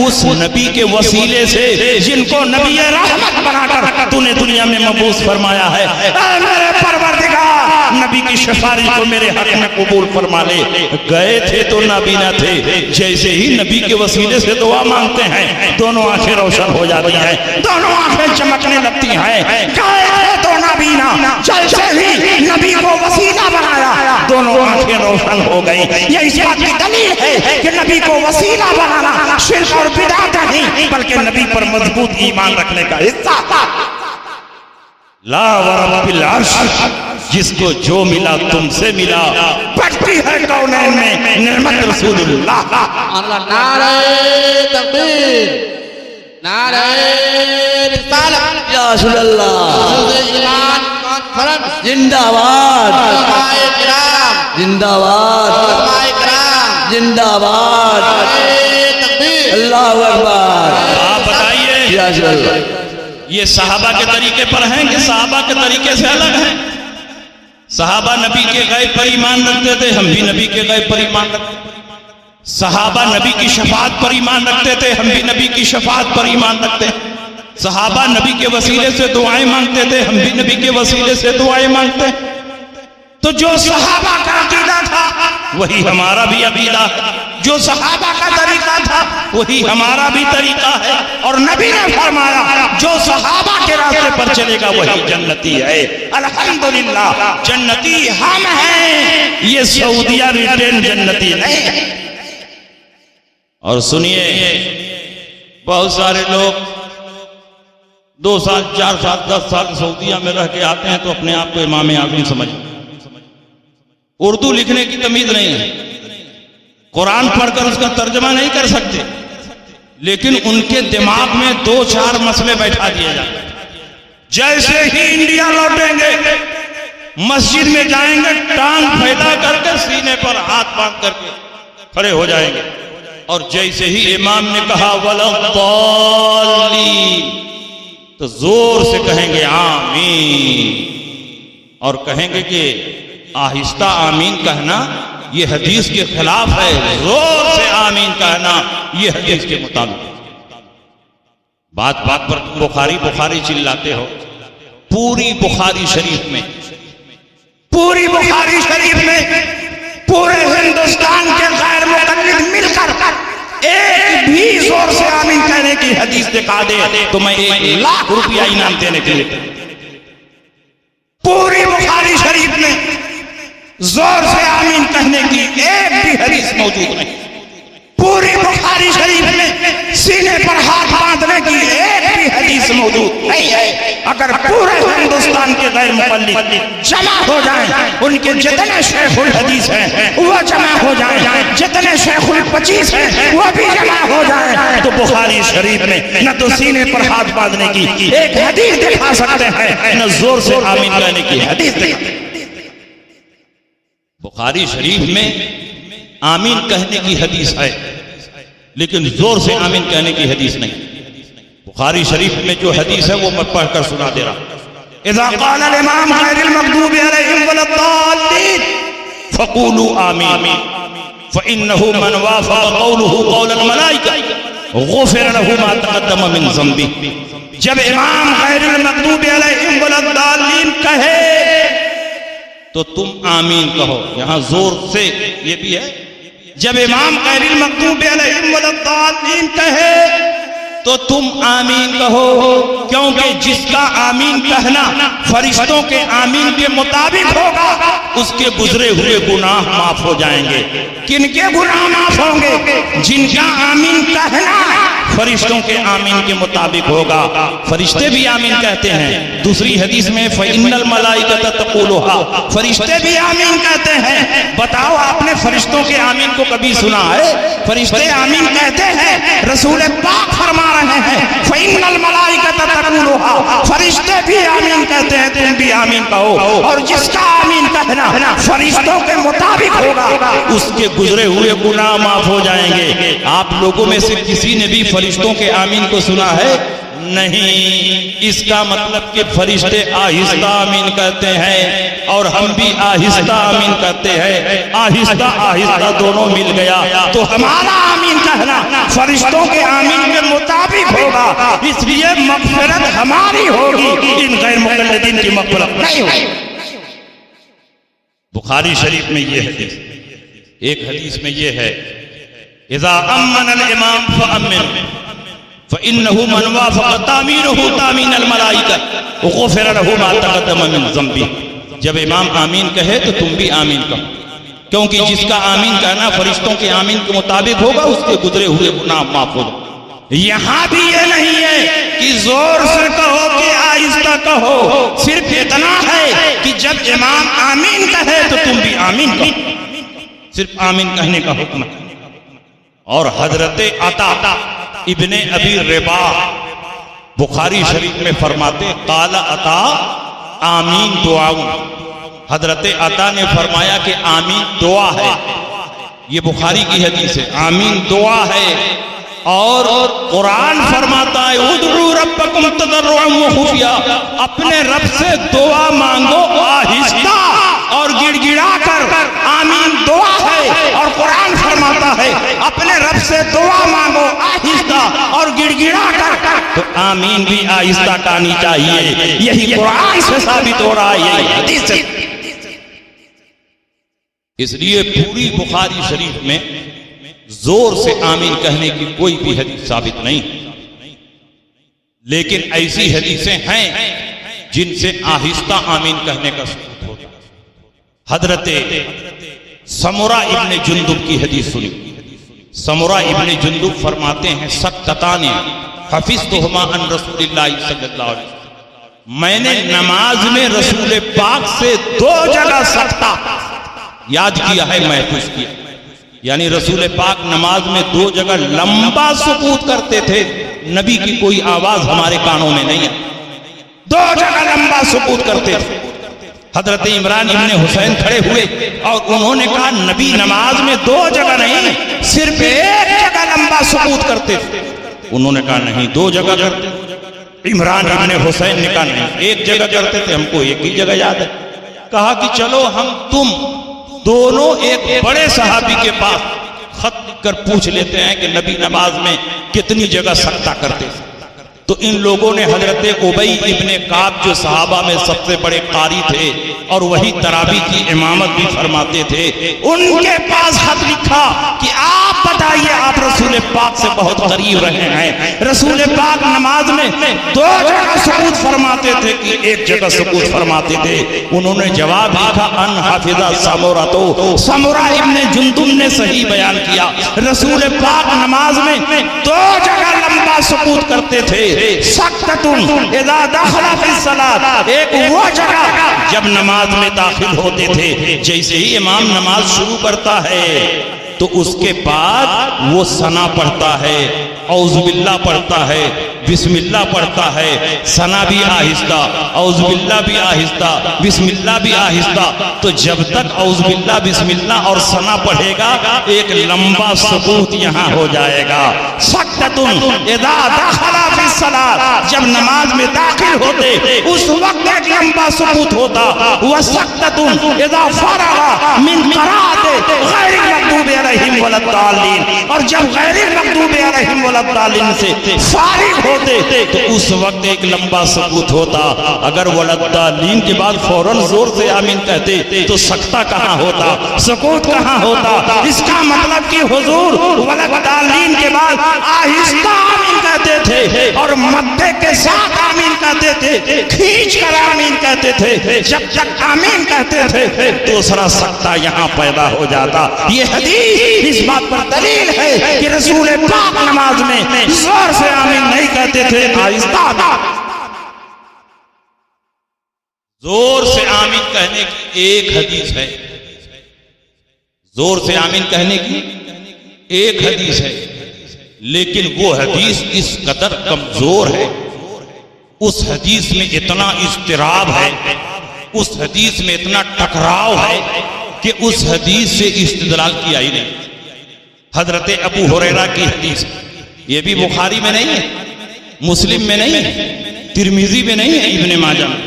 اس نبی کے وسیلے سے جن کو نبی رحمت بنا کر تو نے دنیا میں مبعوث فرمایا ہے. اے میرے پروردگار, نبی کی سفارش کو میرے حق میں قبول فرما لے. گئے تھے تو نابینا تھے, جیسے ہی نبی کے وسیلے سے دعا مانگتے ہیں دونوں آنکھیں روشن ہو جاتی ہیں, دونوں آنکھیں چمکنے لگتی ہیں. گئے تھے تو نابینا, جیسے ہی نبی کو وسیلہ بنایا دونوں آنکھیں روشن ہو گئی. یہ اس بات کی دلیل ہے کہ نبی کو وسیلہ بنانا شرک اور بدعت نہیں بلکہ نبی پر مضبوط ایمان رکھنے کا حصہ. لا ورب العرش, جس کو جو ملا تم سے ملا, بڑھتی ہے کونین میں نعمت رسول اللہ. اللہ نعرہ تکبیر, نعرہ رسالت, یا رسول اللہ ایمان کانفرنس, زندہ باد علماء کرام, زندہ باد علماء کرام, زندہ باد نعرہ تکبیر. اللہ اکبر. آپ بتائیے یا رسول اللہ, یہ صحابہ کے طریقے پر ہیں کہ صحابہ کے طریقے سے الگ ہیں؟ صحابہ نبی کے غیب پر ایمان رکھتے تھے, ہم بھی نبی کے غیب پر ایمان رکھتے تھے. صحابہ نبی کی شفاعت پر ایمان رکھتے تھے, ہم بھی نبی کی شفاعت پر ایمان رکھتے ہیں. صحابہ نبی کے وسیلے سے دعائیں مانگتے تھے, ہم بھی نبی کے وسیلے سے دعائیں مانگتے ہیں. تو جو صحابہ کا عقیدہ تھا وہی ہمارا بھی عقیدہ ہے, جو صحابہ کا طریقہ تھا وہی ہمارا بھی طریقہ ہے. اور نبی نے فرمایا جو صحابہ کے راستے پر چلے گا وہی جنتی ہے. الحمدللہ جنتی ہم ہیں, یہ سعودیہ ریٹین جنتی نہیں ہے. اور سنیے, بہت سارے لوگ 2 سال 4 سال 10 سال سعودیہ میں رہ کے آتے ہیں تو اپنے آپ کو امام اعظم سمجھتے ہیں. اردو لکھنے کی تمیز نہیں ہے, قرآن پڑھ کر اس کا ترجمہ نہیں کر سکتے, لیکن ان کے دماغ میں 2-4 مسئلے بیٹھا دیے جاتے ہیں. جیسے ہی انڈیا لوٹیں گے مسجد میں جائیں گے, ٹانگ پھیلا کر کے سینے پر ہاتھ باندھ کر کے کھڑے ہو جائیں گے, اور جیسے ہی امام نے کہا وَلَضَّالِّينَ تو زور سے کہیں گے آمین, اور کہیں گے کہ آہستہ آمین کہنا یہ حدیث کے خلاف ہے, زور سے آمین کہنا یہ حدیث کے مطابق. بات بات پر بخاری بخاری چلاتے ہو. پوری بخاری شریف میں, پوری بخاری شریف میں پورے ہندوستان کے غیر مقلد مل کر ایک بھی زور سے آمین کہنے کی حدیث دکھا دے تو میں 1 لاکھ روپیہ انعام دینے کے لیے. پوری بخاری شریف میں زور سے آمین کہنے کی ایک بھی حدیث موجود نہیں. پوری بخاری شریف میں سینے پر ہاتھ باندھنے کی ایک بھی حدیث موجود نہیں ہے. اگر پورے ہندوستان کے غیر مقلد جمع ہو جائیں, ان کے جتنے شیخ الحدیث ہیں وہ جمع ہو جائیں, جتنے شیخ ال25 ہیں وہ بھی جمع ہو جائیں, تو بخاری شریف میں نہ تو سینے پر ہاتھ باندھنے کی ایک حدیث دکھا سکتے ہیں, نہ زور سے آمین کہنے کی حدیث دکھا. بخاری شریف میں آمین کہنے کی حدیث ہے لیکن زور سے آمین کہنے کی حدیث نہیں. بخاری شریف میں جو حدیث ہے وہ میں پڑھ کر سنا دے رہا. اذا قال الامام غیر المغضوب علیہم ولا الضالین فقولوا آمین فانه من وافق قوله قول الملائکہ غفر له ما تقدم من ذنبه. جب امام غیر المغضوب علیہم ولا الضالین کہے تو تم آمین کہو. یہاں زور سے یہ بھی ہے, جب امام غیر المغضوب علیہم ولا الضالین کہے تو تم آمین کہو, کیونکہ جس کا آمین کہنا فرشتوں کے آمین کے مطابق ہوگا اس کے گزرے ہوئے گناہ معاف ہو جائیں گے. کن کے گناہ معاف ہوں گے؟ جن کا آمین کہنا فرشتوں کے آمین کے مطابق ہوگا. فرشتے بھی آمین کہتے ہیں. دوسری حدیث میں فَإِنَّ الْمَلَائِكَةَ تَقُولُهَا, فرشتے بھی آمین کہتے ہیں. بتاؤ آپ نے فرشتوں کے آمین کو کبھی سنا ہے؟ فرشتے آمین کہتے ہیں. رسول پاک فرما رہے ہیں فَإِنَّ الْمَلَائِكَةَ تَقُولُهَا, فرشتے بھی آمین کہتے ہیں، تم بھی آمین کہو، اور جس کا آمین کہنا فرشتوں کے مطابق ہوگا اس کے گزرے ہوئے گناہ معاف ہو جائیں گے۔ آپ لوگوں میں سے کسی نے بھی فرشتوں کے آمین کو سنا ہے؟ نہیں۔ اس کا مطلب کہ فرشتے آہستہ آمین کہتے ہیں اور ہم بھی آہستہ آمین کہتے ہیں، آہستہ آہستہ دونوں مل گیا تو ہمارا آمین کہنا فرشتوں کے آمین کے مطابق ہوگا، اس لیے مغفرت ہماری ہوگی، ان غیر مقلدین کی مغفرت نہیں ہوگی۔ بخاری شریف میں یہ حدیث، ایک حدیث میں یہ ہے اذا امن الامام فامن فإنه من وافق تامینه تامین الملائکہ غفر له ما تقدم من ذنبه۔ جب امام آمین کہے تو تم بھی آمین کہو، کیونکہ جس کا آمین کہنا فرشتوں کے آمین کے مطابق ہوگا اس کے گزرے ہوئے گناہ معاف ہوگا۔ یہاں بھی یہ نہیں ہے کہ زور سے کہو کہ آہستہ کہو، صرف اتنا ہے کہ جب امام آمین کہے تو تم بھی آمین کہو، صرف آمین کہنے کا حکم ہے۔ اور حضرت عطا ابن ابی رباح بخاری شریف میں فرماتے قال عطا آمین دعاؤں، حضرت عطا نے فرمایا کہ آمین دعا ہے، یہ بخاری کی حدیث ہے، آمین دعا ہے۔ اور قرآن فرماتا ہے ادعوا ربکم تضرعا وخفیا، اپنے رب سے دعا مانگو آہستہ اور گڑ گڑا کر، آمین دعا ہے۔ اور قرآن فرماتا ہے اپنے رب سے دعا مانگو آہستہ اور گڑ گڑا کر، تو آمین بھی آہستہ کہانی چاہیے، یہی قرآن سے ثابت ہو رہا ہے، یہی حدیث سے۔ اس لیے پوری بخاری شریف میں زور سے آمین کہنے کی کوئی بھی حدیث ثابت نہیں، لیکن ایسی حدیثیں ہیں جن سے آہستہ آمین کہنے کا ثبوت ہوتا ہے۔ حضرت سمرہ ابن جندب کی حدیث سنی، سمرہ ابن جندب فرماتے ہیں سکتتان حفظتہما عن رسول اللہ صلی اللہ علیہ وسلم، میں نے نماز میں رسول پاک سے 2 جگہ سکتہ یاد کیا ہے، محفوظ کیا، یعنی رسول پاک نماز میں 2 جگہ لمبا سکوت کرتے تھے، نبی کی کوئی آواز ہمارے کانوں میں نہیں ہے، 2 جگہ لمبا سکوت کرتے تھے۔ حضرت عمران ابن حسین کھڑے ہوئے اور انہوں نے کہا نبی نماز میں 2 جگہ نہیں صرف 1 جگہ لمبا سکوت کرتے تھے، انہوں نے کہا نہیں 2 جگہ کرتے۔ عمران ابن حسین نے کہا نہیں 1 جگہ کرتے تھے، ہم کو 1 ہی جگہ یاد ہے۔ کہا کہ چلو ہم تم دونوں ایک بڑے صحابی کے پاس خط لکھ کر پوچھ لیتے ہیں کہ نبی نماز میں کتنی جگہ سکتہ کرتے تھے۔ تو ان لوگوں نے حضرت ابی ابن کعب جو صحابہ میں سب سے بڑے قاری تھے اور وہی تراویح کی امامت بھی فرماتے تھے، ان کے پاس خط لکھا کہ آپ بتائیے، آپ رسول پاک سے بہت قریب رہے ہیں، رسول پاک نماز میں 2 جگہ سکوت فرماتے تھے کہ 1 جگہ سکوت فرماتے تھے؟ انہوں نے جواب لکھا ان حافظ سمرہ، تو سمرہ ابن جندب نے صحیح بیان کیا، رسول پاک نماز میں 2 جگہ لمبا سکوت کرتے تھے، سکتتن اذا دخل فی الصلاۃ، ایک وہ جگہ جب نماز میں داخل ہوتے تھے، جیسے ہی امام نماز شروع کرتا ہے تو اس کے بعد وہ ثنا پڑھتا ہے، اعوذ باللہ پڑھتا ہے، بسم اللہ پڑھتا ہے، ثنا بھی آہستہ، اعوذ باللہ بھی آہستہ، بسم اللہ بھی آہستہ، تو جب تک اعوذ باللہ بسم اللہ اور ثنا پڑھے گا ایک لمبا سکوت یہاں ہو جائے گا۔ سکتتن اذا دخل فی الصلاۃ، جب نماز میں داخل ہوتے اس وقت ایک لمبا سکوت ہوتا، وسکتتن اذا فرغ من قراءۃ غیر المغضوب علیہم ولا الضالین، اور جب غیر المغضوب علیہم ولا الضالین سے فارغ ہوتے تو اس وقت ایک لمبا سکوت ہوتا۔ اگر ولا الضالین کے بعد فوراً زور سے آمین کہتے تو سکتہ کہاں ہوتا، سکوت کہاں ہوتا؟ اس کا مطلب کہ حضور ولا الضالین کے بعد آہستہ آمین کہتے تھے اور مدے کے ساتھ آمین کہتے تھے، کھینچ کر آمین کہتے تھے، جب تک آمین کہتے تھے دوسرا سکتہ یہاں پیدا ہو جاتا۔ یہ حدیث اس بات پر دلیل ہے کہ رسول پاک نماز میں زور سے آمین نہیں کہتے تھے، آہستہ تھا۔ زور سے آمین کہنے کی ایک حدیث ہے، زور سے آمین کہنے کی ایک حدیث ہے، لیکن وہ حدیث اس قدر کمزور ہے اس حدیث میں اتنا اضطراب ہے، اس حدیث میں اتنا ٹکراؤ ہے کہ اس حدیث سے استدلال کیا ہی نہیں۔ حضرت ابو ہریرہ کی حدیث، یہ بھی بخاری میں نہیں ہے، مسلم میں نہیں ہے، ترمذی میں نہیں ہے، ابن ماجہ میں۔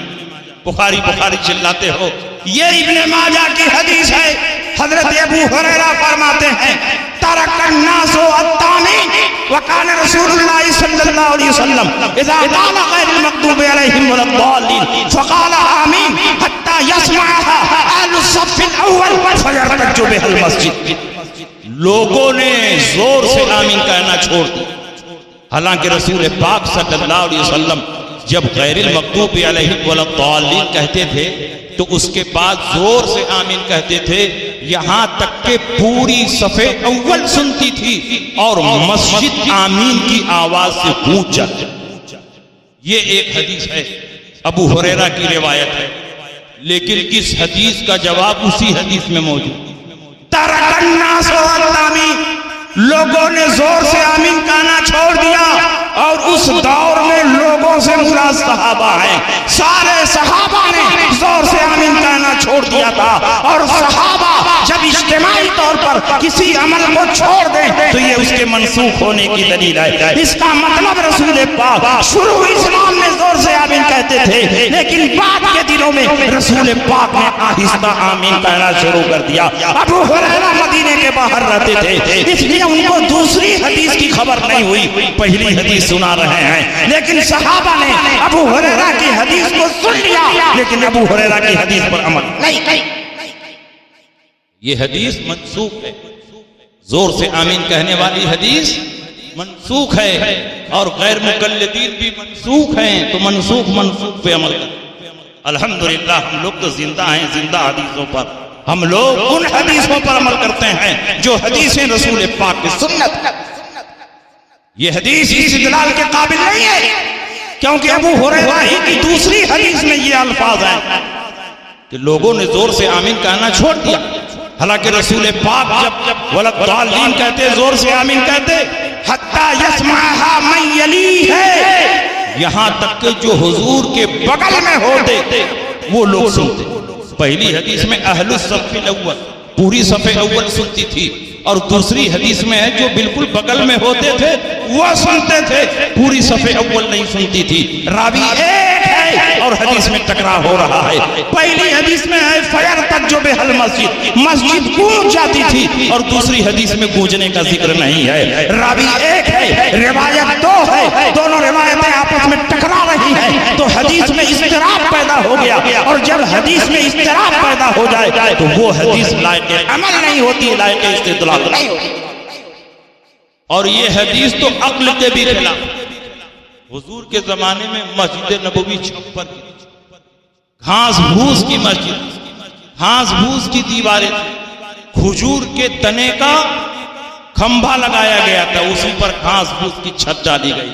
بخاری بخاری چلاتے ہو، یہ ابن ماجہ کی حدیث ہے۔ حضرت ابو ہریرہ فرماتے ہیں ترک الناس الطامی وکان رسول اللہ صلی اللہ علیہ وسلم اذا قال غیر المغضوب علیہم ولا الضالین فقال آمین حتی یسمعها اہل الصف الاول فیرتج بها المسجد۔ لوگوں نے زور سے آمین کہنا چھوڑ دیا، حالانکہ رسول پاک صلی اللہ علیہ وسلم جب غیر المغضوب علیہم ولا الضالین کہتے تھے تو اس کے بعد زور سے آمین کہتے تھے، یہاں تک کہ پوری صف اول سنتی تھی اور مسجد آمین کی آواز سے گونج جاتی۔ یہ ایک حدیث ہے، ابو ہریرہ کی روایت ہے، لیکن اس حدیث کا جواب اسی حدیث میں موجود۔ ترک الناس الطامی، لوگوں نے زور سے آمین کہنا چھوڑ دیا، اور اس دور میں لوگوں سے مراد صحابہ ہیں، سارے صحابہ نے زور سے آمین کہنا چھوڑ دیا تھا، اور صحابہ جب اجتماعی طور پر کسی عمل کو چھوڑ دیں تو یہ اس کے منسوخ ہونے کی دلیل ہے۔ اس کا مطلب رسول پاک شروع اسلام میں زور سے آمین کہتے تھے، لیکن بعد کے دنوں میں رسول پاک نے آہستہ آمین کہنا شروع کر دیا۔ ابو ہریرہ مدینے کے باہر رہتے تھے، اس لیے ان کو دوسری حدیث کی خبر نہیں ہوئی، پہلی حدیث سنا رہے ہیں، لیکن صحابہ نے ابو ہریرہ کی حدیث کو سن لیا، لیکن ابو ہریرہ کی حدیث پر عمل نہیں۔ یہ حدیث منسوخ ہے، زور سے آمین کہنے والی حدیث منسوخ ہے، اور غیر مقلدین بھی منسوخ ہیں، تو منسوخ پہ عمل کریں۔ الحمدللہ ہم لوگ تو زندہ ہیں، زندہ حدیثوں پر، ہم لوگ ان حدیثوں پر عمل کرتے ہیں جو حدیثیں رسول پاک کی سنت۔ یہ حدیث استدلال کے قابل نہیں ہے، کیونکہ ابو ہریرہ ہی کی دوسری حدیث میں یہ الفاظ ہیں کہ لوگوں نے زور سے آمین کہنا چھوڑ دیا، حالانکہ رسول پاک جب ولا الضالین کہتے، زور سے آمین کہتے، حتی یسمعها من یلی ہے، یہاں تک کہ جو حضور کے بغل میں ہوتے وہ لوگ سنتے۔ پہلی حدیث میں اہل الصف الاول، پوری صف اول سنتی تھی، اور دوسری حدیث میں ہے جو بالکل بغل میں ہوتے تھے وہ سنتے تھے، پوری صف اول نہیں سنتی تھی۔ راوی ایک ہے اور حدیث میں ٹکراؤ ہو رہا ہے۔ پہلی حدیث میں ہے فیرتج بها المسجد، مسجد گونج جاتی تھی، اور دوسری حدیث میں گونجنے کا ذکر نہیں ہے۔ راوی ایک ہے، روایت دو ہے، دونوں روایتیں آپس میں ٹکرا رہی ہیں، تو حدیث میں اضطراب پیدا ہو گیا، اور جب حدیث میں اضطراب پیدا ہو جائے تو وہ حدیث لائق عمل نہیں ہوتی، لائق استدلال نہیں ہوتی۔ اور یہ حدیث تو عقل کے بھی خلاف۔ حضور کے زمانے میں مسجد نبوی چھپر کی، گھاس بھوس کی مسجد، گھاس بھوس کی دیواریں، کھجور کے تنے کا کھمبا لگایا گیا تھا، اسی پر گھاس بھوس کی چھت ڈالی گئی۔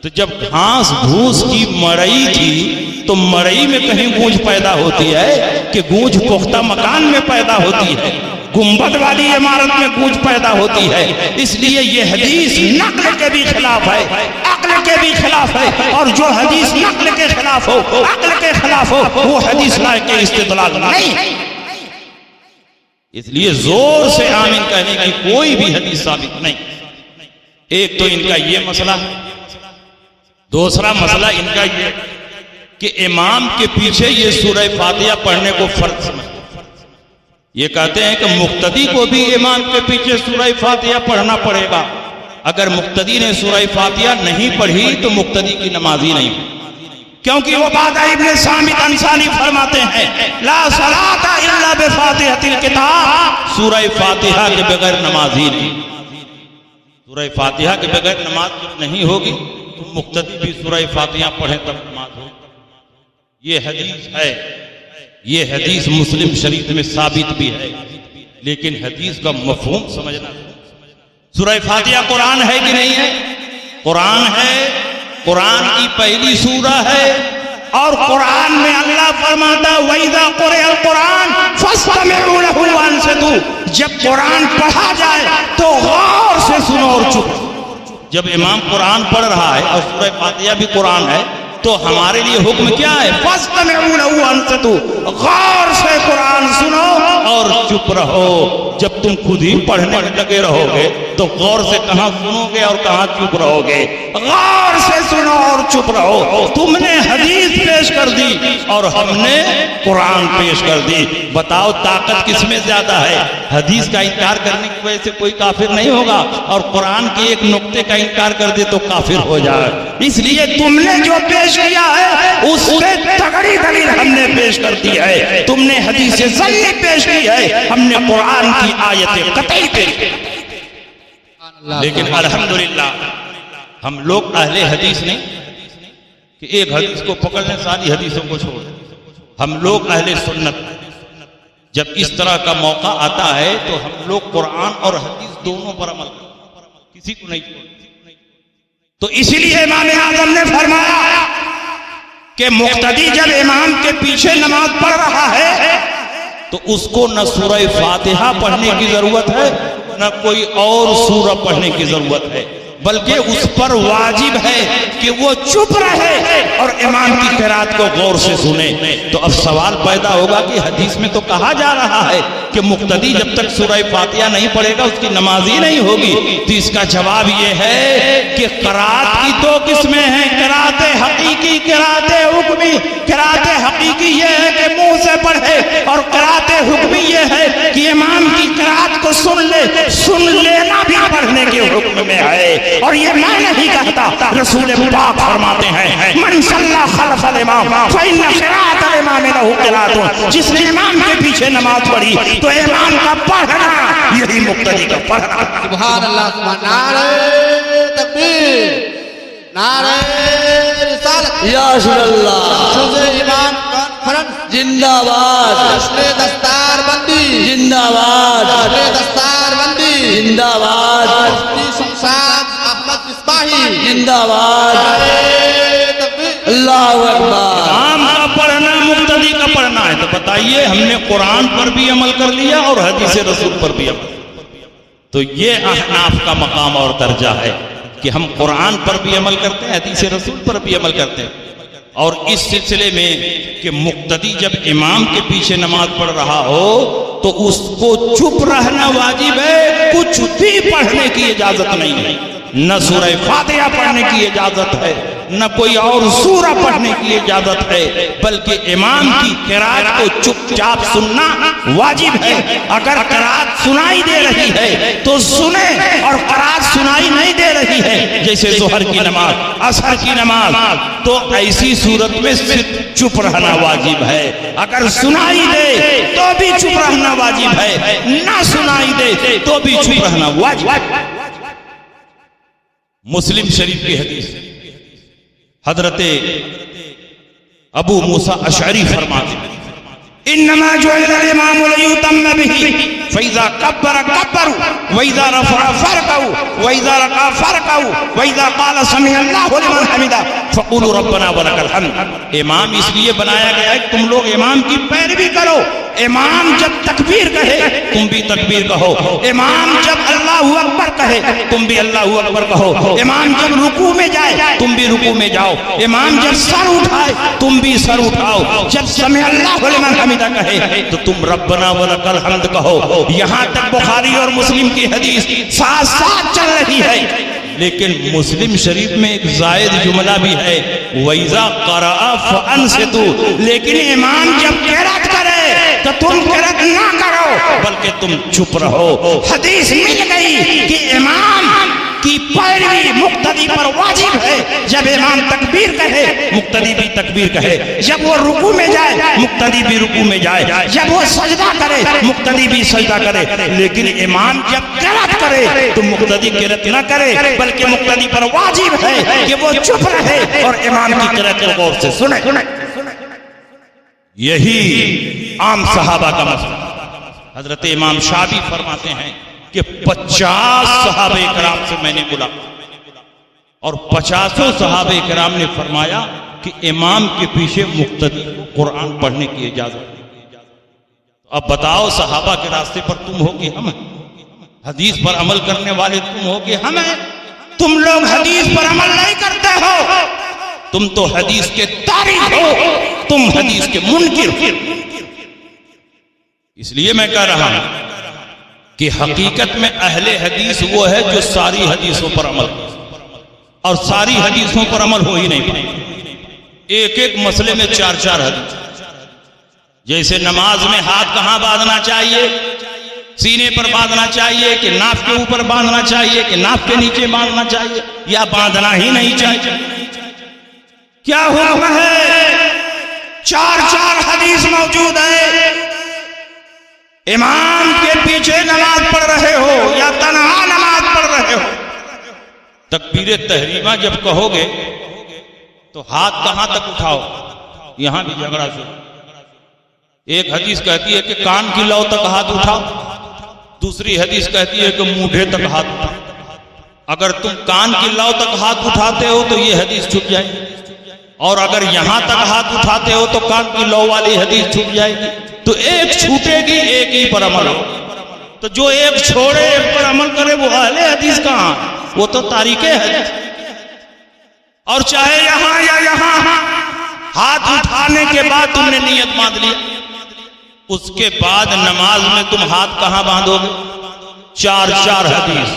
تو جب گھاس بھوس کی مرئی تھی تو مرئی میں کہیں گونج پیدا ہوتی ہے کہ گونج پختہ مکان میں پیدا ہوتی ہے، گنبد والی عمارت میں گونج پیدا ہوتی ہے۔ اس لیے یہ حدیث نقل کے بھی خلاف ہے، عقل کے بھی خلاف ہے، اور جو حدیث نقل کے خلاف ہو، عقل کے خلاف ہو، وہ حدیث لائق استدلال نہیں۔ اس لیے زور سے آمین کہنے کی کوئی بھی حدیث ثابت نہیں۔ ایک تو ان کا یہ مسئلہ، دوسرا مسئلہ ان کا یہ کہ امام کے پیچھے یہ سورہ فاتحہ پڑھنے کو فرض سمجھتے، یہ کہتے ہیں کہ مقتدی کو بھی امام کے پیچھے سورہ فاتحہ پڑھنا پڑے گا، اگر مقتدی نے سورہ فاتحہ نہیں پڑھی تو مقتدی کی نماز ہی نہیں، کیونکہ وہ بعد ابن سامت انصاری فرماتے ہیں لا صلاۃ الا بفاتحۃ الکتاب، سورہ فاتحہ کے بغیر نماز ہی نہیں۔ سورہ فاتحہ کے بغیر نماز جب نہیں ہوگی تو مقتدی بھی سورہ فاتحہ پڑھیں تب نماز ہوگی۔ یہ حدیث ہے، یہ حدیث مسلم شریف میں ثابت بھی ہے، لیکن حدیث کا مفہوم سمجھنا۔ سورہ فاتحہ قرآن ہے کہ نہیں ہے؟ قرآن ہے، قرآن کی پہلی سورہ ہے، اور قرآن میں اللہ فرماتا ہے وَإِذَا قُرِئَ الْقُرْآنُ فَاسْتَمِعُوا لَهُ وَأَنصِتُوا، جب قرآن پڑھا جائے تو غور سے سنو اور چپ۔ جب امام قرآن پڑھ رہا ہے اور سورہ فاتحہ بھی قرآن ہے تو ہمارے لیے حکم کیا ہے؟ فَاسْتَمِعُوا لَهُ وَأَنصِتُوا، غور سے قرآن سنو اور چپ رہو۔ جب تم خود ہی پڑھنے میں لگے رہو گے تو غور سے کہاں سنو گے اور کہاں چپ رہو گے؟ غور سے سنو اور چپ رہو۔ تم نے حدیث پیش کر دی اور ہم نے قرآن پیش کر دی۔ بتاؤ طاقت کس میں زیادہ ہے؟ حدیث کا انکار کرنے کی وجہ سے کوئی کافر نہیں ہوگا، اور قرآن کے ایک نقطے کا انکار کر دے تو کافر ہو جائے۔ اس لیے تم نے جو پیش کیا ہے اس سے تگڑی دلیل ہم نے پیش کر دی ہے۔ تم نے حدیث ظنی پیش کی ہے، ہم نے قرآن کی آیت قطعی پیش کی۔ لیکن الحمدللہ ہم لوگ اہل حدیث نہیں کہ ایک حدیث کو پکڑ لیں ساری حدیثوں کو چھوڑ دیں۔ ہم لوگ اہل سنت، جب اس طرح کا موقع آتا ہے تو ہم لوگ قرآن اور حدیث دونوں پر عمل کرتے ہیں، کسی کو نہیں چھوڑتے۔ تو اسی لیے امام اعظم نے فرمایا کہ مقتدی جب امام کے پیچھے نماز پڑھ رہا ہے تو اس کو نہ سورہ فاتحہ پڑھنے کی ضرورت ہے نہ کوئی اور سورہ پڑھنے کی ضرورت ہے، بلکہ اس پر واجب ہے کہ وہ چپ رہے اور امام کی قرات کو غور سے سنے۔ تو اب سوال پیدا ہوگا کہ حدیث میں تو کہا جا رہا ہے کہ مقتدی جب تک سورہ فاتحہ نہیں پڑھے گا اس کی نماز ہی نہیں ہوگی۔ تو اس کا جواب یہ ہے کہ قرات کی دو قسمیں ہیں، قرات حقیقی، قرات حکمی۔ قرات حقیقی یہ ہے کہ منہ سے پڑھے، اور قرات حکمی یہ ہے کہ امام کی قرات کو سن لے۔ سن لینا بھی پڑھنے کے حکم میں ہے، اور یہ میں نہیں کہتا، رسول پاک فرماتے ہیں من صلی خلف الامام فإن قراءۃ الامام له قراءۃ، جس نے امام کے پیچھے نماز پڑھی تو امام کا پڑھنا یہی مقتدی کا پڑھنا۔ سبحان اللہ، سبحان نعرہ تکبیر، نعرہ رسالت، یا رسول اللہ، شوز ایمان کانفرنس زندہ باد، جشن دستار بندی، زندہ باد، جشن دستار بندی، زندہ باد، مفتی شمشاد احمد مصباحی، زندہ باد، تکبیر، اللہ اکبر۔ امام کا پڑھنا مقتدی کا پڑھنا ہے، تو بتائیے ہم نے قرآن پر بھی عمل کر لیا اور حدیث رسول پر بھی عمل، تو یہ احناف کا مقام اور درجہ ہے کہ ہم قرآن پر بھی عمل کرتے ہیں، حدیث رسول پر بھی عمل کرتے ہیں۔ اور اس سلسلے میں کہ مقتدی جب امام کے پیچھے نماز پڑھ رہا ہو تو اس کو چپ رہنا واجب ہے، کچھ بھی پڑھنے کی اجازت نہیں ہے، نہ سورہ فاتحہ پڑھنے کی اجازت ہے نہ کوئی اور سورہ پڑھنے کی اجازت ہے، بلکہ امام کی قرات کو چپ چاپ سننا واجب ہے۔ اگر قرات سنائی دے رہی ہے تو سنیں، اور قرات سنائی نہیں دے رہی ہے جیسے ظہر کی نماز، عصر کی نماز، تو ایسی صورت میں صرف چپ رہنا واجب ہے۔ اگر سنائی دے تو بھی چپ رہنا واجب ہے، نہ سنائی دے تو بھی چپ رہنا واجب ہے۔ مسلم شریف کی حدیث، حضرت ابو موسیٰ اشعری فرماتے ہیں انما جعل الامام لیتم به فاذا كبر كبروا واذا رفع فركعوا واذا ركع فركعوا واذا قال سمع الله لمن حمده فقولوا ربنا ولك الحمد۔ امام اس لیے بنایا گیا ہے کہ تم لوگ امام کی پیروی کرو۔ امام جب تکبیر کہے تم بھی تکبیر کہو، امام جب اللہ اکبر کہے تم بھی اللہ اکبر کہو، امام جب رکوع میں جائے تم بھی رکوع میں جاؤ، امام جب سر اٹھائے تم بھی سر اٹھاؤ، جب سمع اللہ لمن حمدہ کہے تو تم ربنا ولک الحمد کہو۔ یہاں تک بخاری اور مسلم کی حدیث ساتھ ساتھ چل رہی ہے، لیکن مسلم شریف میں ایک زائد جملہ بھی ہے وَإِذَا قَرَأَ فَأَنْصِتُوا، لیکن امام جب قرات کرے تو تم قرات نہ کرو بلکہ تم چپ رہو۔ حدیث مل گئی کہ امام کی پیروی مقتدی پر واجب ہے، جب امام تکبیر کہے مقتدی بھی تکبیر کہے، جب وہ رکوع میں جائے مقتدی بھی رکوع میں جائے، جب وہ سجدہ کرے مقتدی بھی سجدہ کرے، لیکن امام جب قرات کرے تو مقتدی قرات نہ کرے بلکہ مقتدی پر واجب ہے کہ وہ چپ رہے اور امام کی قرات کو غور سے سنے۔ یہی عام صحابہ کا مسئلہ۔ حضرت امام شافعی فرماتے ہیں کہ 50 صحابہ کرام سے میں نے بولا اور 50 صحابہ کرام نے فرمایا کہ امام کے پیچھے مقتدی قرآن پڑھنے کی اجازت۔ اب بتاؤ صحابہ کے راستے پر تم ہو کہ ہم ہیں، حدیث پر عمل کرنے والے تم ہو کہ ہم ہیں؟ تم لوگ حدیث پر عمل نہیں کرتے ہو تم تو حدیث کے تاریخ ہو، تم حدیث کے منکر ہو۔ اس لیے میں کہہ رہا ہوں کہ حقیقت میں اہل حدیث وہ ہے جو ساری حدیثوں پر عمل کرے، اور ساری حدیثوں پر عمل ہو ہی نہیں پائے، ایک ایک مسئلے میں چار چار حدیث۔ جیسے نماز میں ہاتھ کہاں باندھنا چاہیے، سینے پر باندھنا چاہیے کہ ناف کے اوپر باندھنا چاہیے کہ ناف کے نیچے باندھنا چاہیے، یا باندھنا ہی نہیں چاہیے، کیا حکم ہے؟ چار چار حدیث موجود ہے۔ امام کے پیچھے نماز پڑھ رہے ہو یا تنہا نماز پڑھ رہے ہو، تکبیر تحریمہ جب کہو گے تو ہاتھ کہاں تک اٹھاؤ؟ یہاں بھی جھگڑا شروع۔ ایک حدیث کہتی ہے کہ کان کی لو تک ہاتھ اٹھاؤ، دوسری حدیث کہتی ہے کہ مونڈھے تک ہاتھ اٹھاؤ۔ اگر تم کان کی لو تک ہاتھ اٹھاتے ہو تو یہ حدیث چھوٹ جائے گی، اور اگر یہاں تک ہاتھ اٹھاتے ہو تو کان کی لو والی حدیث چھوٹ جائے گی۔ تو ایک چھوٹے گی، ایک ہی پر عمل ہو۔ تو جو ایک چھوڑے ایک پر عمل کرے وہ اہل حدیث کہاں؟ وہ تو تاریخ حدیث۔ اور چاہے یہاں یا یہاں ہاتھ اٹھانے کے بعد تم نے نیت باندھ لی، اس کے بعد نماز میں تم ہاتھ کہاں باندھو گے؟ چار چار حدیث۔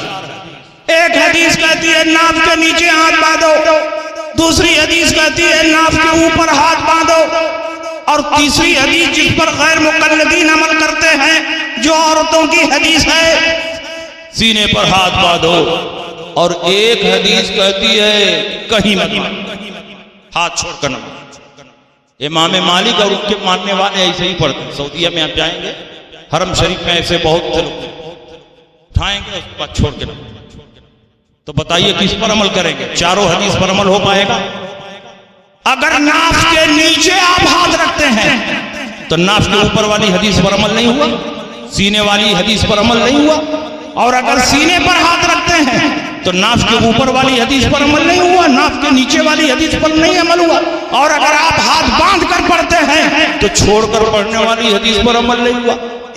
ایک حدیث کہتی ہے ناف کے نیچے ہاتھ باندھو، دوسری حدیث کہتی ہے ناف کے اوپر ہاتھ باندھو، اور تیسری حدیث جس پر غیر مقلدین عمل کرتے ہیں جو عورتوں کی حدیث ہے، سینے پر ہاتھ باندھو۔ اور ایک حدیث کہتی ہے کہیں مت ہاتھ چھوڑ کر نماز۔ امام مالک اور ان کے ماننے والے ایسے ہی پڑھتے ہیں۔ سعودیہ میں آپ جائیں گے، حرم شریف میں ایسے بہت سے لوگ اٹھائیں گے اس کے بعد چھوڑ کے نماز۔ تو بتائیے کس پر عمل کریں گے؟ چاروں حدیث پر عمل ہو پائے گا؟ اگر ناف کے نیچے آپ ہاتھ رکھتے ہیں تو ناف کے اوپر والی حدیث پر عمل نہیں ہوا، سینے والی حدیث پر عمل نہیں ہوا، اور اگر سینے پر ہاتھ رکھتے ہیں تو ناف کے اوپر والی حدیث پر عمل نہیں ہوا، ناف کے نیچے والی حدیث پر نہیں عمل ہوا، اور اگر آپ ہاتھ باندھ کر پڑھتے ہیں تو چھوڑ کر پڑھنے والی حدیث پر عمل نہیں ہوا۔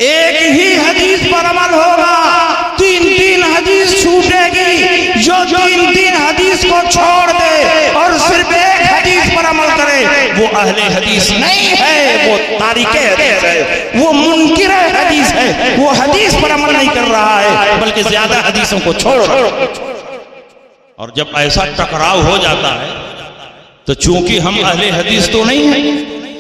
ایک ہی حدیث پر عمل ہوگا، تین تین حدیث چھوٹے گی۔ جو تین تین حدیث کو چھوڑ دے اور صرف ایک حدیث پر عمل کرے وہ اہل حدیث نہیں ہے، وہ تاریخ حدیث ہے، وہ منکر حدیث ہے، وہ حدیث پر عمل نہیں کر رہا ہے بلکہ زیادہ حدیثوں کو چھوڑ رہا ہے۔ اور جب ایسا ٹکراؤ ہو جاتا ہے تو چونکہ ہم اہل حدیث تو نہیں ہیں،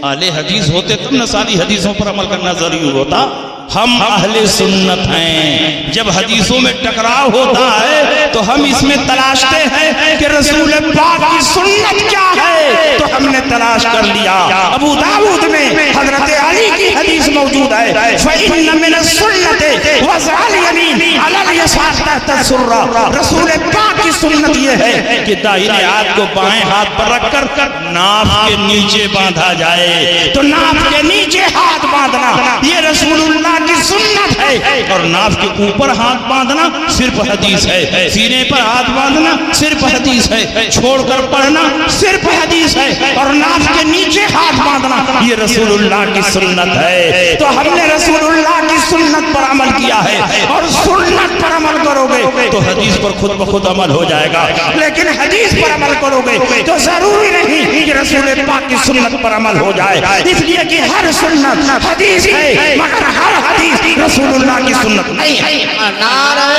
اہل حدیث ہوتے تب نہ ساری حدیثوں پر عمل کرنا ضروری ہوتا، ہم اہل سنت ہیں۔ جب حدیثوں میں ٹکراؤ ہوتا ہے تو ہم اس میں تلاشتے ہیں کہ رسول پاک کی سنت کیا ہے، تو ہم نے تلاش کر لیا۔ ابو داؤد میں حضرت علی کی حدیث موجود ہے، فَإِنَّ مِنَ السُّنَّةِ وَضْعَ الْيَمِينِ عَلَى الْيَسَارِ تَحْتَ السُّرَّةِ۔ رسول پاک کی سنت یہ ہے کہ دائیں ہاتھ کو بائیں ہاتھ پر رکھ کر ناف کے نیچے باندھا جائے۔ تو ناف کے نیچے ہاتھ باندھنا یہ رسول اللہ کی سنت ہے، اور ناف کے اوپر ہاتھ باندھنا صرف حدیث ہے، سینے پر ہاتھ باندھنا صرف حدیث ہے، چھوڑ کر پڑھنا صرف حدیث ہے، اور ناف کے نیچے ہاتھ باندھنا یہ رسول اللہ کی سنت ہے۔ تو ہم نے رسول اللہ کی سنت پر عمل کیا ہے، اور سنت پر عمل کرو گے تو حدیث پر خود بخود عمل ہو جائے گا، لیکن حدیث پر عمل کرو گے تو ضروری نہیں کہ رسول پاک کی سنت پر عمل ہو جائے، اس لیے کہ ہر سنت حدیث ہے مگر ہر حدیث رسول اللہ کی سنت نہیں ہے۔ نعرہ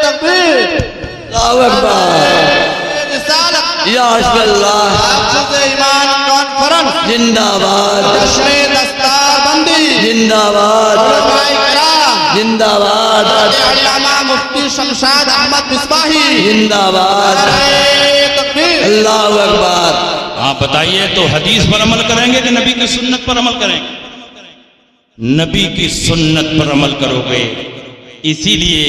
تکبیر، اللہ اکبر، رسالت، یا حسب اللہ، حافظ ایمان کانفرنس، زندہ باد، جشن دستار بندی، زندہ باد، علماء کرام، زندہ باد، علامہ مفتی شمشاد احمد مصباحی، زندہ باد، نعرہ تکبیر، اللہ اکبر۔ آپ بتائیے تو حدیث پر عمل کریں گے کہ نبی کی سنت پر عمل کریں گے؟ نبی کی سنت پر عمل کرو گے، اسی لیے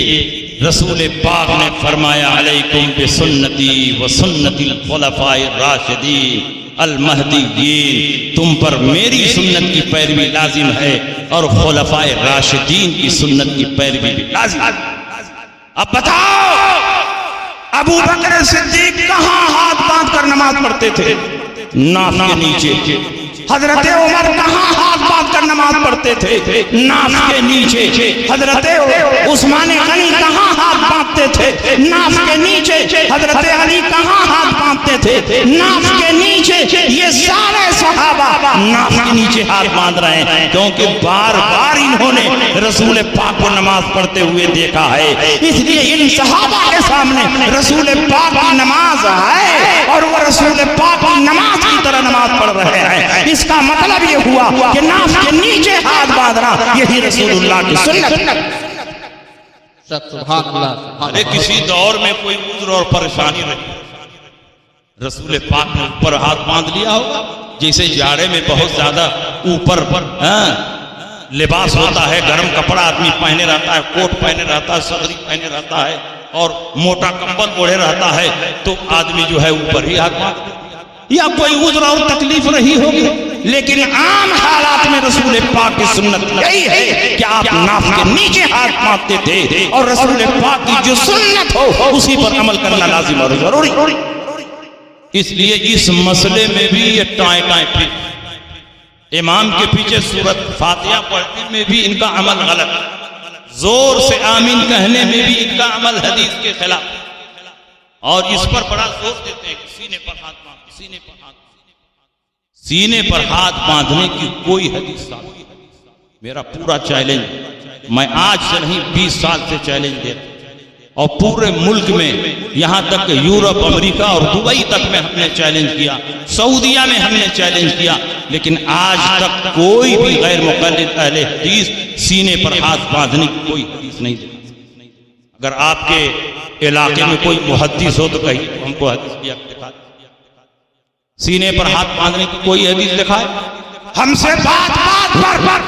رسول پاک نے فرمایا علیکم بسنتی و سنت الخلفاء الراشدین المہدیین، تم پر میری سنت کی پیروی لازم ہے اور خلفاء راشدین کی سنت کی پیروی بھی لازم ہے۔ اب بتاؤ ابو بکر صدیق کہاں ہاتھ باندھ کر نماز پڑھتے تھے؟ ناف کے نیچے۔ حضرت عمر کہاں ہاتھ باندھ کر نماز پڑھتے تھے؟ ناف کے نیچے. حضرت عثمان غنی کہاں ہاتھ باندھتے تھے؟ ناف کے نیچے. حضرت علی کہاں ہاتھ باندھتے تھے؟ ناف کے نیچے. یہ سارے صحابہ ناف کے نیچے ہاتھ باندھ رہے ہیں کیونکہ بار بار انہوں نے رسول پاک کو نماز پڑھتے ہوئے دیکھا ہے. اس لیے ان صحابہ کے سامنے رسول پاک کی نماز ہے اور وہ رسول پاک کی نماز کی طرح نماز پڑھ رہے ہیں. اس کا مطلب یہ ہوا کہ ناف کے نیچے ہاتھ باندھنا یہی رسول اللہ کی سنت. سبحان اللہ. ارے کسی دور میں کوئی عذر اور پریشانی رہی, رسول پاک نے اوپر ہاتھ باندھ لیا ہوگا. جیسے جاڑے میں بہت زیادہ اوپر لباس ہوتا ہے, گرم کپڑا آدمی پہنے رہتا ہے, کوٹ پہنے رہتا ہے, صدری پہنے رہتا ہے اور موٹا کمبل اوڑھے رہتا ہے, تو آدمی جو ہے اوپر ہی ہاتھ باندھ دیتا. یا کوئی عذر اور تکلیف رہی ہوگی, لیکن عام حالات میں رسول پاک کی سنت یہی ہے کہ آپ ناف کے نیچے ہاتھ باندھتے تھے اور رسول پاک کی جو سنت ہو اسی پر عمل کرنا لازم اور ضروری. اس لیے اس مسئلے میں بھی یہ ٹائیں پھر امام کے پیچھے سورت فاتحہ پڑھنے میں بھی ان کا عمل غلط, زور سے آمین کہنے میں بھی ان کا عمل حدیث کے خلاف, اور اس پر بڑا زور دیتے ہیں کہ سینے پر ہاتھ باندھ, سینے پر ہاتھ, سینے پر ہاتھ باندھنے کی کوئی حدیث ثابت. میرا پورا چیلنج, میں آج سے نہیں 20 سال سے چیلنج دیتا, اور پورے ملک میں یہاں تک کہ یورپ, امریکہ اور دبئی تک میں ہم نے چیلنج کیا, سعودیہ میں ہم نے چیلنج کیا, لیکن آج تک کوئی بھی غیر مقلد اہل حدیث سینے پر ہاتھ باندھنے کی کوئی حدیث نہیں دکھا. اگر آپ کے علاقے میں کوئی محدث ہو تو کہیں ہم کو حدیث بھی دکھا, سینے پر ہاتھ باندھنے کی کوئی حدیث دکھائے. ہم سے بات پر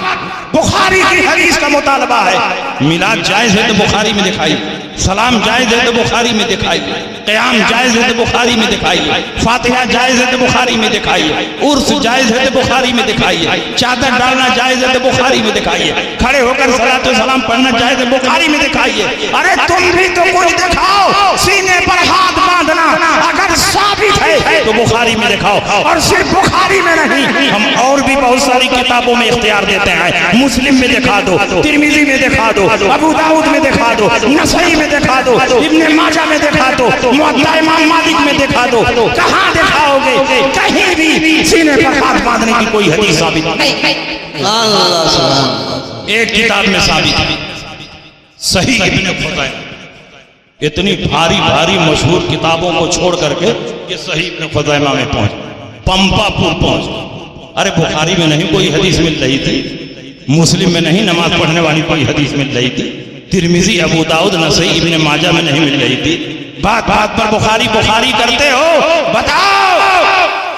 بخاری کی حدیث کا مطالبہ ہے. میلاد جائز ہے تو بخاری میں دکھائی, سلام جائز ہے تو بخاری میں دکھائی, قیام جائز ہے تو بخاری میں دکھائی, فاتحہ جائز ہے تو بخاری میں دکھائی, عرس جائز ہے تو بخاری میں دکھائی, چادر ڈالنا جائز ہے تو بخاری میں دکھائیے, کھڑے ہو کر صلاۃ و سلام پڑھنا جائز ہے بخاری میں دکھائیے. ارے تم بھی تو کچھ دکھاؤ. سینے پر ہاتھ باندھنا اگر ثابت ہے تو بخاری میں دکھاؤ, اور صرف بخاری میں نہیں, ہم اور بھی بہت ساری کتابوں میں اختیار دیتے ہیں. مسلم میں دکھا دو, ترمذی میں دکھا دو, ابو داؤد میں دکھا دو, نسائی میں دکھا دو, ابن ماجہ میں دکھا دو, موطا امام مالک میں دکھا دو. کہاں دکھاؤ گے؟ کہیں بھی سینے پر ہاتھ باندھنے کی کوئی حدیث ثابت نہیں. ایک کتاب میں ثابت ہے, صحیح ابن خزیمہ. اتنی بھاری بھاری مشہور کتابوں کو چھوڑ کر کے یہ صحیح ابن خزیمہ میں پہنچ, پمپا پور پہنچ. ارے بخاری میں نہیں کوئی حدیث مل رہی تھی, مسلم میں نہیں نماز پڑھنے والی کوئی حدیث مل رہی تھی, ترمذی, ابو داؤد, نسائی, ابن ماجہ میں نہیں مل رہی تھی. بات بات پر بخاری کرتے ہو, بتاؤ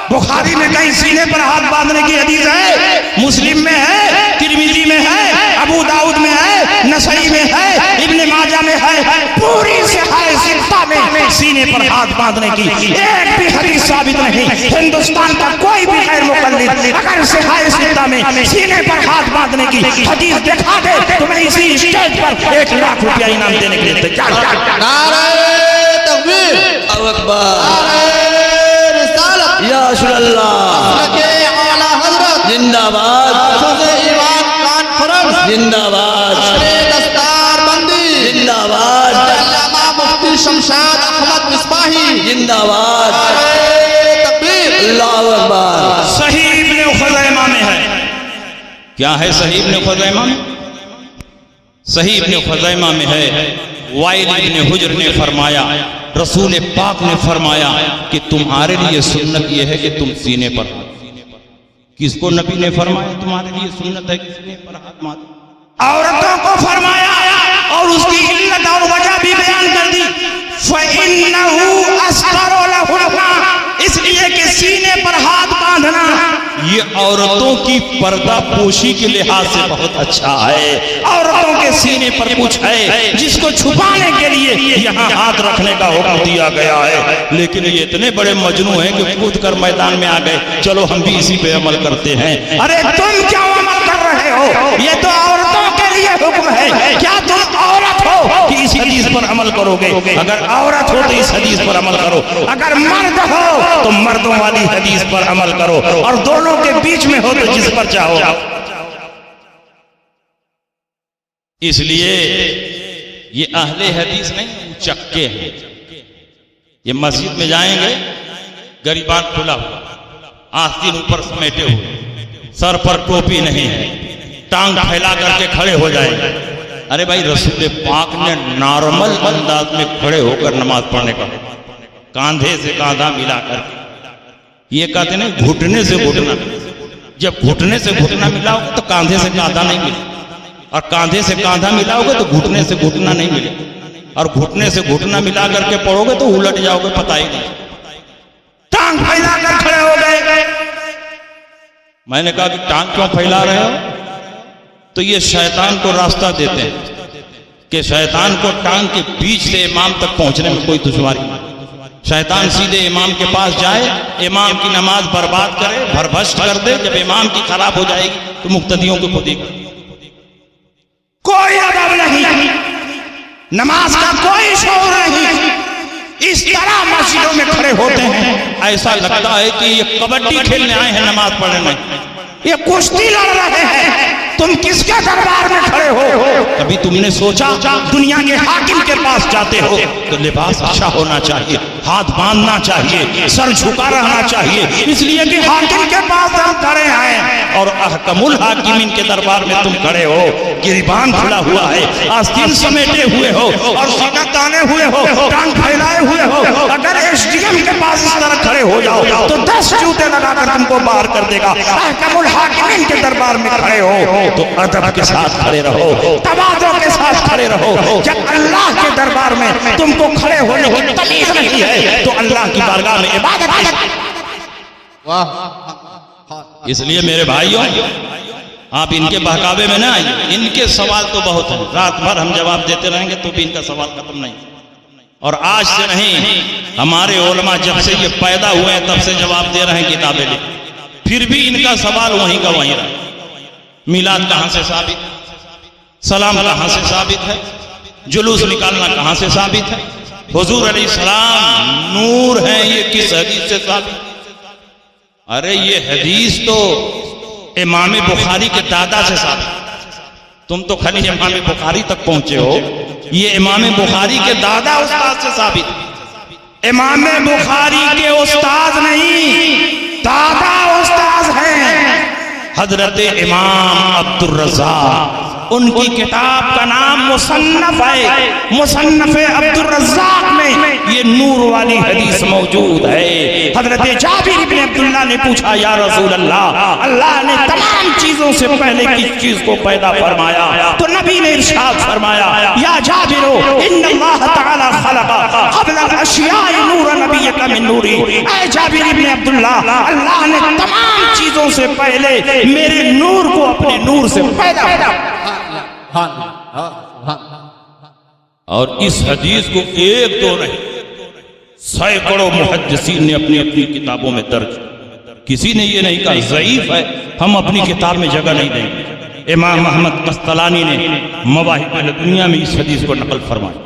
بخاری میں کہیں سینے پر ہاتھ باندھنے کی حدیث ہے؟ مسلم میں ہے, ترمذی میں ہے, ابو داؤد میں ہے, نسائی میں ہے, ابن ماجہ میں ہے. پوری صحیح ستہ میں سینے پر ہاتھ باندھنے کی ایک بھی حدیث ثابت نہیں. ہندوستان کا کوئی بھی غیر مقلد اگر صحیح ستہ میں سینے پر ہاتھ باندھنے کی حدیث دکھا دے تو میں اسی اسٹیج پر 1 لاکھ روپیہ انعام دینے کے لیے تیار ہوں. نعرہ تکبیر, اللہ اکبر, نعرہ رسالت, یا رسول اللہ, اعلیٰ حضرت زندہ باد, ایوان کانفرنس زندہ باد, دستار بندی, زندہ باد, علامہ مفتی شمشاد احمد مصباحی, زندہ باد, تکبیر, اللہ اکبر. صحیح ابن خزیمہ میں ہے. کیا ہے صحیح ابن خزیمہ میں؟ صحیح ابن خزیمہ میں ہے, وائل ابن حجر نے فرمایا, رسول پاک نے فرمایا کہ تمہارے لیے سنت یہ ہے کہ تم سینے پر ہاتھ. کس کو نبی نے فرمایا تمہارے لیے سنت ہے کہ سینے پر ہاتھ باندھو؟ عورتوں کو فرمایا, اور اس کی علت اور وجہ بھی بیان کر دی. فَإِنَّهُ أَسْتَرُ لَهُنَّ, اس لیے کہ سینے پر ہاتھ باندھنا یہ عورتوں کی پردہ پوشی کے لحاظ سے بہت اچھا ہے. عورتوں کے سینے پر کچھ ہے جس کو چھپانے کے لیے یہاں ہاتھ رکھنے کا حکم دیا گیا ہے, لیکن یہ اتنے بڑے مجنوں ہیں کہ کود کر میدان میں آ گئے, چلو ہم بھی اسی پہ عمل کرتے ہیں. ارے تم کیا عمل کر رہے ہو؟ یہ تو عورتوں کے لیے حکم ہے. کیا تم عورت کہ اس حدیث پر عمل کرو گے، اگر عورت ہو تو اس حدیث پر عمل کرو، اگر مرد ہو تو مردوں والی حدیث پر عمل کرو، اور دونوں کے بیچ میں ہو تو جس پر چاہو۔ اس لیے یہ اہل حدیث نہیں چکے ہیں، یہ مسجد میں جائیں گے گریبان کھلا ہوا، آستین اوپر سمیٹے ہوئے، سر پر ٹوپی نہیں ہے، ٹانگ پھیلا کر کے کھڑے ہو جائیں گے۔ ارے بھائی رسول پاک نے نارمل انداز میں کھڑے ہو کر نماز پڑھنے کا، کاندھے سے کاندھا ملا کر کے، یہ کہتے ہیں گھٹنے سے گھٹنا، جب گھٹنے سے گھٹنا ملا ہوگا تو کاندھے سے کاندھا نہیں ملے، اور کاندھے سے کاندھا ملا ہوگا تو گھٹنے سے گھٹنا نہیں ملے، اور گھٹنے سے گھٹنا ملا کر کے پڑھو گے تو الٹ جاؤ گے، پتہ ہی نہیں۔ ٹانگ پھیلا کر کھڑے ہو گئے، میں نے کہا کہ ٹانگ کیوں پھیلا رہے ہو؟ تو یہ شیطان کو راستہ دیتے ہیں کہ شیطان کو ٹانگ کے بیچ سے امام تک پہنچنے میں کوئی دشواری نہیں، شیطان سیدھے امام کے پاس جائے، امام کی نماز برباد کرے، بھربھشٹ کر دے، جب امام کی خراب ہو جائے گی تو مقتدیوں کو خود ہی کوئی ادب نہیں، نماز کا کوئی شعور نہیں، اس طرح مسجدوں میں کھڑے ہوتے ہیں، ایسا لگتا ہے کہ یہ کبڈی کھیلنے آئے ہیں نماز پڑھنے میں، یہ کشتی لڑ رہے ہیں، تم کس کے دربار میں کھڑے ہو؟ کبھی تم نے سوچا دنیا کے حاکم کے پاس جاتے ہو تو لباس اچھا ہونا چاہیے، ہاتھ باندھنا چاہیے، سر جھکا رہنا چاہیے، اس لیے کہ حاکم کے پاس ہم کھڑے ہیں، اور احکم الحاکمین کے دربار میں تم کھڑے ہو، گریبان کھلا ہوا ہے، آستین سمیٹے ہوئے ہو، اور سینہ تانے ہوئے ہو، ٹانگ پھیلائے ہوئے ہو، اگر ایس ڈی ایم کے پاس اس طرح کھڑے ہو جاؤ تو 10 جوتے لگا کر تم کو باہر کر دے گا۔ احکم الحاکمین کے دربار میں کھڑے ہو تو ادب کے ساتھ کھڑے رہو، تواضع کے ساتھ کھڑے رہو، جب اللہ کے دربار میں تم کو کھڑے ہونے کی تمیز نہیں ہے تو اللہ کی بارگاہ میں عبادت ہے۔ اس لیے میرے بھائیوں آپ ان کے بہکاوے میں نہ آئیے، ان کے سوال تو بہت ہیں، رات بھر ہم جواب دیتے رہیں گے تو بھی ان کا سوال ختم نہیں، اور آج سے نہیں، ہمارے علماء جب سے یہ پیدا ہوئے ہیں تب سے جواب دے رہے ہیں کتابیں لکھ، پھر بھی ان کا سوال وہیں کا وہیں رہا۔ میلاد کہاں سے ثابت ہے؟ سلام کہاں سے ثابت ہے؟ جلوس نکالنا کہاں سے ثابت ہے؟ حضور علیہ السلام نور ہیں، یہ کس حدیث سے ثابت؟ ارے یہ حدیث تو امام بخاری کے دادا سے ثابت، تم تو خالی امام بخاری تک پہنچے ہو، یہ امام بخاری کے دادا استاد سے ثابت، امام بخاری کے استاد نہیں، دادا استاد ہیں حضرت امام عبد الرزاق، ان کی کتاب کا نام مصنف ہے، مصنف عبد الرزاق میں یہ نور والی حدیث موجود ہے۔ حضرت جابر بن عبداللہ نے پوچھا یا رسول اللہ، اللہ نے تمام چیزوں سے پہلے کس چیز کو پیدا فرمایا؟ تو نبی نے ارشاد فرمایا یا جابر ان اللہ تعالی خلق قبل الاشیاء نور نبیک من نوری، اے جابر بن عبداللہ اللہ نے تمام چیزوں سے پہلے میرے نور کو اپنے نور سے پیدا فرمایا۔ اور اس حدیث کو ایک دو نہیں، سینکڑوں محدثین نے اپنی اپنی کتابوں میں درج، کسی نے یہ نہیں کہا ضعیف ہے ہم اپنی کتاب میں جگہ نہیں دیں گے۔ امام محمد قسطلانی نے مواہب الدنیا میں اس حدیث کو نقل فرمایا،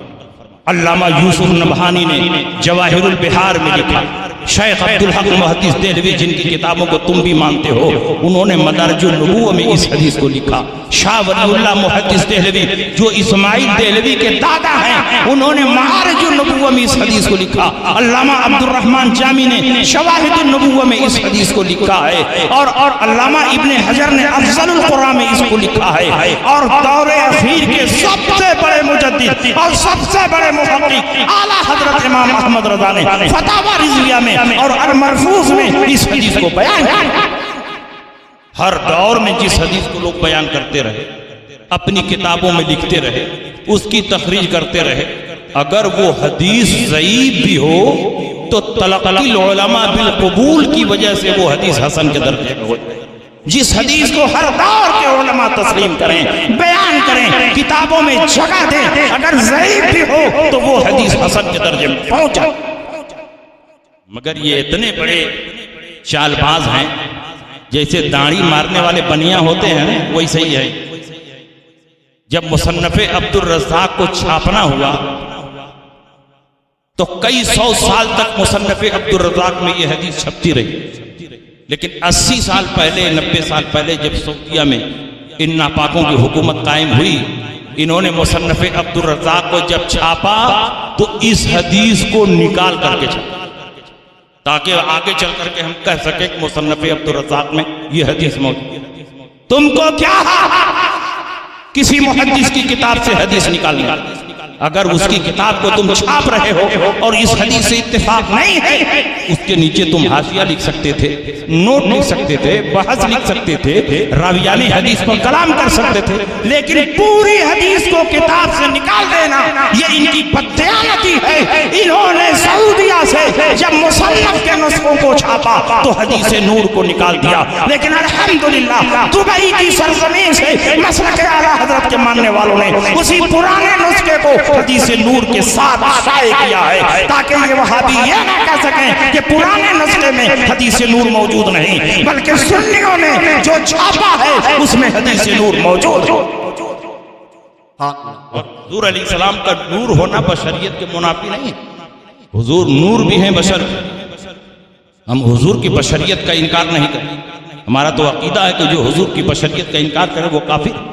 علامہ یوسف نبہانی نے جواہر البحار میں لکھا، شیخ عبدالحق محدث دہلوی جن کی کتابوں کو تم بھی مانتے ہو انہوں نے مدارج النبوہ میں اس حدیث کو لکھا، شاہ ولی اللہ محدث دہلوی جو اسماعیل دہلوی کے دادا ہیں انہوں نے معارج النبوہ میں اس حدیث کو لکھا، علامہ عبد الرحمن جامی نے شواہد النبوہ میں اس حدیث کو لکھا ہے، اور علامہ ابن حجر نے افضل القرآن میں اس کو لکھا ہے، اور دور اخیر کے سب سے بڑے مجدد اور سب سے بڑے محقق اعلیٰ حضرت امام احمد رضا نے فتاوی رضویہ میں اور المرفوض میں اس حدیث کو بیان کیا۔ ہر دور میں جس حدیث کو لوگ بیان کرتے رہے، اپنی کتابوں میں لکھتے رہے، اس کی تخریج کرتے رہے، اگر وہ حدیث ضعیف بھی ہو تو تلقی العلماء بالقبول کی وجہ سے وہ حدیث حسن کے درجے میں ہو جائے۔ جس حدیث کو ہر دور کے علماء تسلیم کریں، بیان کریں، کتابوں میں جگہ دیں، اگر ضعیف بھی ہو تو وہ حدیث حسن کے درجے میں پہنچ جائے۔ مگر یہ اتنے بڑے چال باز ہیں، جیسے داڑھی مارنے والے بنیا ہوتے ہیں ویسے ہی ہے، جب مصنف عبد الرزاق کو چھاپنا ہوا تو کئی سو سال تک مصنف عبد الرزاق میں یہ حدیث چھپتی رہی، لیکن 80 سال پہلے 90 سال پہلے جب سعودیہ میں ان ناپاکوں کی حکومت قائم ہوئی، انہوں نے مصنف عبد الرزاق کو جب چھاپا تو اس حدیث کو نکال کر کے چھاپا تاکہ آگے چل کر کے ہم کہہ سکیں کہ مصنف عبد الرزاق میں یہ حدیث موجود ہے۔ تم کو کیا کسی محدث کی کتاب سے حدیث نکالنا؟ اگر اس کی کتاب کو تم چھاپ رہے ہو اور اس حدیث سے اتفاق نہیں ہے، اس کے نیچے تم حاشیہ لکھ سکتے تھے، نوٹ لکھ سکتے تھے، بحث لکھ سکتے تھے، راویانی حدیث پر کلام کر سکتے تھے، لیکن پوری حدیث کو کتاب سے نکال دینا یہ ان کی بددیانتی ہے۔ انہوں نے سعودیہ سے جب مصنف کے نسخوں کو چھاپا تو حدیث نور کو نکال دیا، لیکن الحمدللہ دبئی کی سرزمین سے مسلک اعلیٰ حضرت کے ماننے والوں نے اسی پرانے نسخے کو حدیث نور کے ساتھ شائع کیا ہے تاکہ یہ وہابی یہ نہ کہہ سکیں کہ پرانے نسخے میں حدیث نور موجود نہیں، بلکہ سنیوں نے جو چھاپا ہے اس میں حدیث نور موجود ہے۔ حضور علیہ السلام کا نور ہونا بشریت کے منافی نہیں، حضور نور بھی ہیں بشر، ہم حضور کی بشریت کا انکار نہیں کرتے، ہمارا تو عقیدہ ہے کہ جو حضور کی بشریت کا انکار کرے وہ کافر۔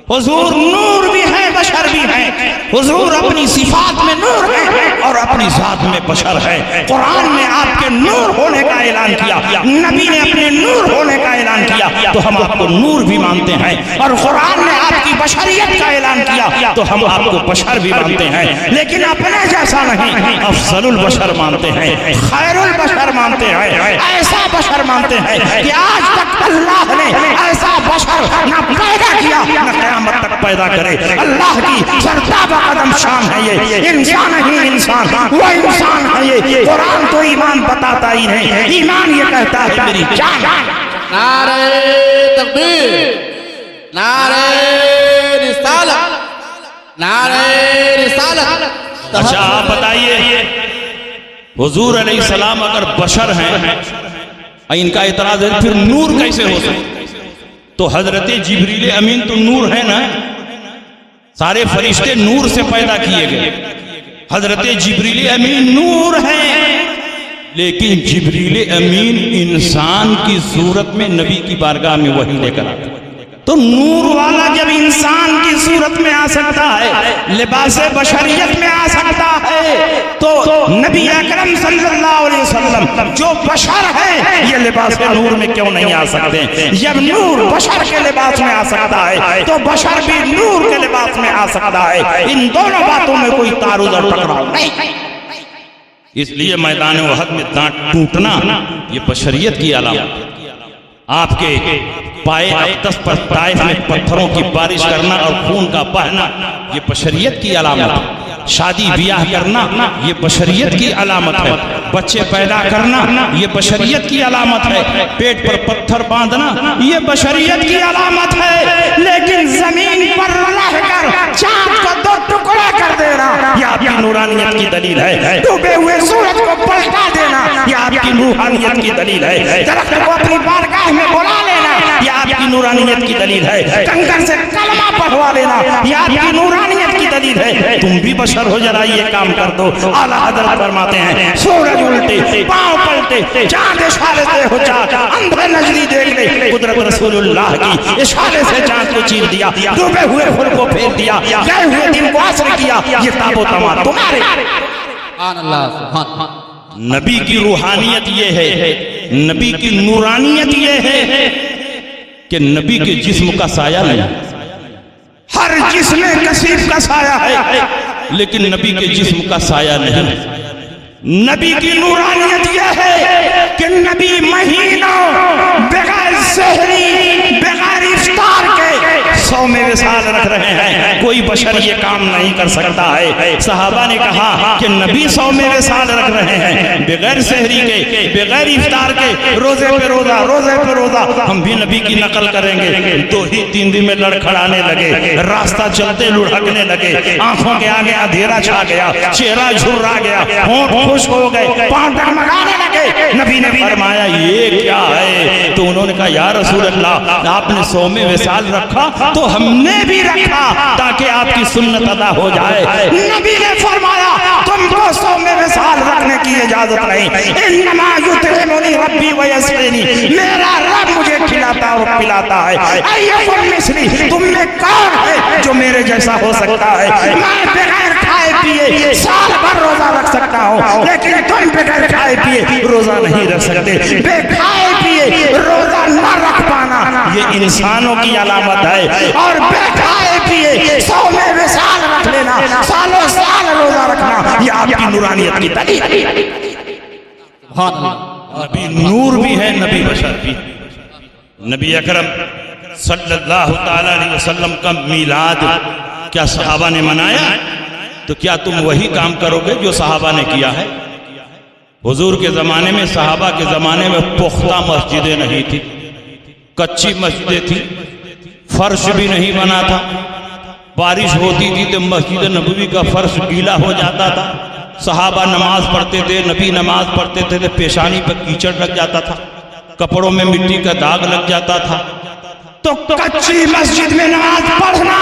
حضور نور بھی ہے بشر بھی ہے، حضور اپنی صفات میں نور ہے اور اپنی ذات میں بشر ہے۔ قرآن میں آپ کے نور ہونے کا اعلان کیا، نبی نے اپنے نور ہونے کا اعلان کیا تو ہم آپ کو نور بھی مانتے ہیں، اور قرآن نے آپ کی بشریت کا اعلان کیا تو ہم آپ کو بشر بھی مانتے ہیں، لیکن اپنے جیسا نہیں، افضل البشر مانتے ہیں، خیر البشر مانتے ہیں، ایسا بشر مانتے ہیں کہ آج تک اللہ نے ایسا بشر نہ پیدا کیا نہ قیامت تک پیدا کرے۔ اللہ کی سرتابہ قدم شان ہے یہ، انسان ہی انسان، وہ انسان ہے یہ۔ قرآن تو ایمان بتاتا ہی نہیں، ایمان یہ کہتا ہے میری جان۔ نعرہ تکبیر، نعرہ رسالت، نعرہ رسالت۔ اچھا آپ بتائیے حضور علیہ السلام اگر بشر ہیں، ان کا اعتراض ہے پھر نور کیسے ہو سکتا؟ تو حضرت جبریل امین تو نور ہے نا، سارے فرشتے نور سے پیدا کیے گئے، حضرت جبریل امین نور ہیں، لیکن جبریل امین انسان کی صورت میں نبی کی بارگاہ میں وحی لے کر آتے۔ تو نور والا جب انسان کی صورت میں آ سکتا ہے، لباس بشریت میں آ سکتا ہے، تو نبی اکرم صلی اللہ علیہ وسلم جو بشر ہے یہ لباس نور میں کیوں نہیں آ سکتے؟ جب نور بشر کے لباس میں آ سکتا ہے تو بشر بھی نور کے لباس میں آ سکتا ہے۔ ان دونوں باتوں میں کوئی تعارض اور ٹکراؤ نہیں۔ اس لیے میدان احد میں دانت ٹوٹنا یہ بشریت کی علامت، آپ کے پائے اقدس پر طائف میں پتھروں کی بارش کرنا اور خون کا بہنا یہ بشریت کی علامت ہے، شادی بیاہ کرنا یہ بشریت کی علامت ہے، بچے پیدا کرنا یہ بشریت کی علامت ہے، پیٹ پر پتھر باندھنا یہ بشریت کی علامت ہے، لیکن زمین پر رہ کر چاند کو دو ٹکڑے کر دینا یہ آپ کی نورانیت کی دلیل ہے، ڈوبے ہوئے سورج کو پلٹا دینا یہ آپ کی روحانیت کی دلیل ہے، درخت کو اپنی بارگاہ میں بلا لینا یہ آپ کی نورانیت کی دلیل ہے، کنکر سے کلمہ پڑھوا لینا یہ آپ کی نورانیت کی دلیل ہے۔ تم بھی بشر ہو، ذرا یہ کام کر دو۔ اعلیٰ حضرت فرماتے ہیں سورج الٹے، پاؤں پلٹے، چاند اشارے سے ہو جا، اندھے نظری دیکھ لے، قدرت رسول اللہ کی اشارے سے چاند کو چیر دیا، ڈوبے ہوئے پھول کو پھیر دیا، گئے ہوئے دن کو عصر کیا، یہ تاب و تمام تمہارے۔ سبحان اللہ، سبحان۔ نبی کی روحانیت یہ ہے، نبی کی نورانیت یہ ہے کہ نبی کے جسم کا سایہ نہیں، ہر جسم کثیف کا سایہ ہے لیکن نبی کے جسم کا سایہ نہیں۔ نبی کی نورانیت یہ ہے کہ نبی مہینوں بغیر سحری بغیر افطار کے 100 میں وصال رکھ رہے ہیں، کوئی بشر یہ کام نہیں کر سکتا ہے۔ صحابہ نے کہا کہ نبی 100 میں وصال رکھ رہے ہیں بغیر سحری کے، بغیر افطار کے، روزے پہ روزہ، روزے پہ روزہ، ہم بھی نبی کی نقل کریں گے۔ 2 ہی 3 دن میں لڑکھڑانے لگے، راستہ چلتے لڑھکنے لگے، آنکھوں کے آگے اندھیرا چھا گیا، چہرہ جھرا گیا، ہونٹ خوش ہو گئے، پاؤں ڈگمگانے لگے، نبی نے فرمایا یہ کیا ہے؟ تو انہوں نے کہا یا رسول اللہ آپ نے صوم وصال رکھا تو ہم نے بھی رکھا تاکہ آپ کی سنت ادا ہو جائے۔ نبی نے فرمایا تم کو صوم وصال رکھنے کی اجازت نہیں، انما یطعمنی ربی ویسقینی، میرا رب مجھے کھلاتا اور پلاتا ہے۔ ایکم مثلی، تم میں کون ہے جو میرے جیسا ہو سکتا ہے؟ میں بغیر کھائے پیے سال بھر روزہ رکھ سکتا ہوں، لیکن تم بغیر کھائے پیے روزہ نہیں رکھ سکتے۔ بے کھائے پیے روزہ نہ رکھ پانا یہ انسانوں کی علامت ہے، اور بے کھائے پیے صوم وصال رکھ لینا، سالوں سال روزہ رکھنا، یہ آپ کی نورانیت کی دلیل ہے۔ نبی نور بھی ہے، نبی بشر بھی۔ نبی اکرم صلی اللہ تعالی علیہ وسلم کا میلاد کیا صحابہ نے منایا؟ تو کیا تم وہی کام کرو گے جو صحابہ نے کیا ہے؟ حضور کے زمانے میں، صحابہ کے زمانے میں پختہ مسجدیں نہیں تھی، کچی مسجدیں تھی، فرش بھی نہیں بنا تھا، بارش ہوتی تھی تو مسجد نبوی کا فرش گیلا ہو جاتا تھا، صحابہ نماز پڑھتے تھے، نبی نماز پڑھتے تھے تو پیشانی پر کیچڑ لگ جاتا تھا، کپڑوں میں مٹی کا داغ لگ جاتا تھا۔ تو کچی مسجد میں نماز پڑھنا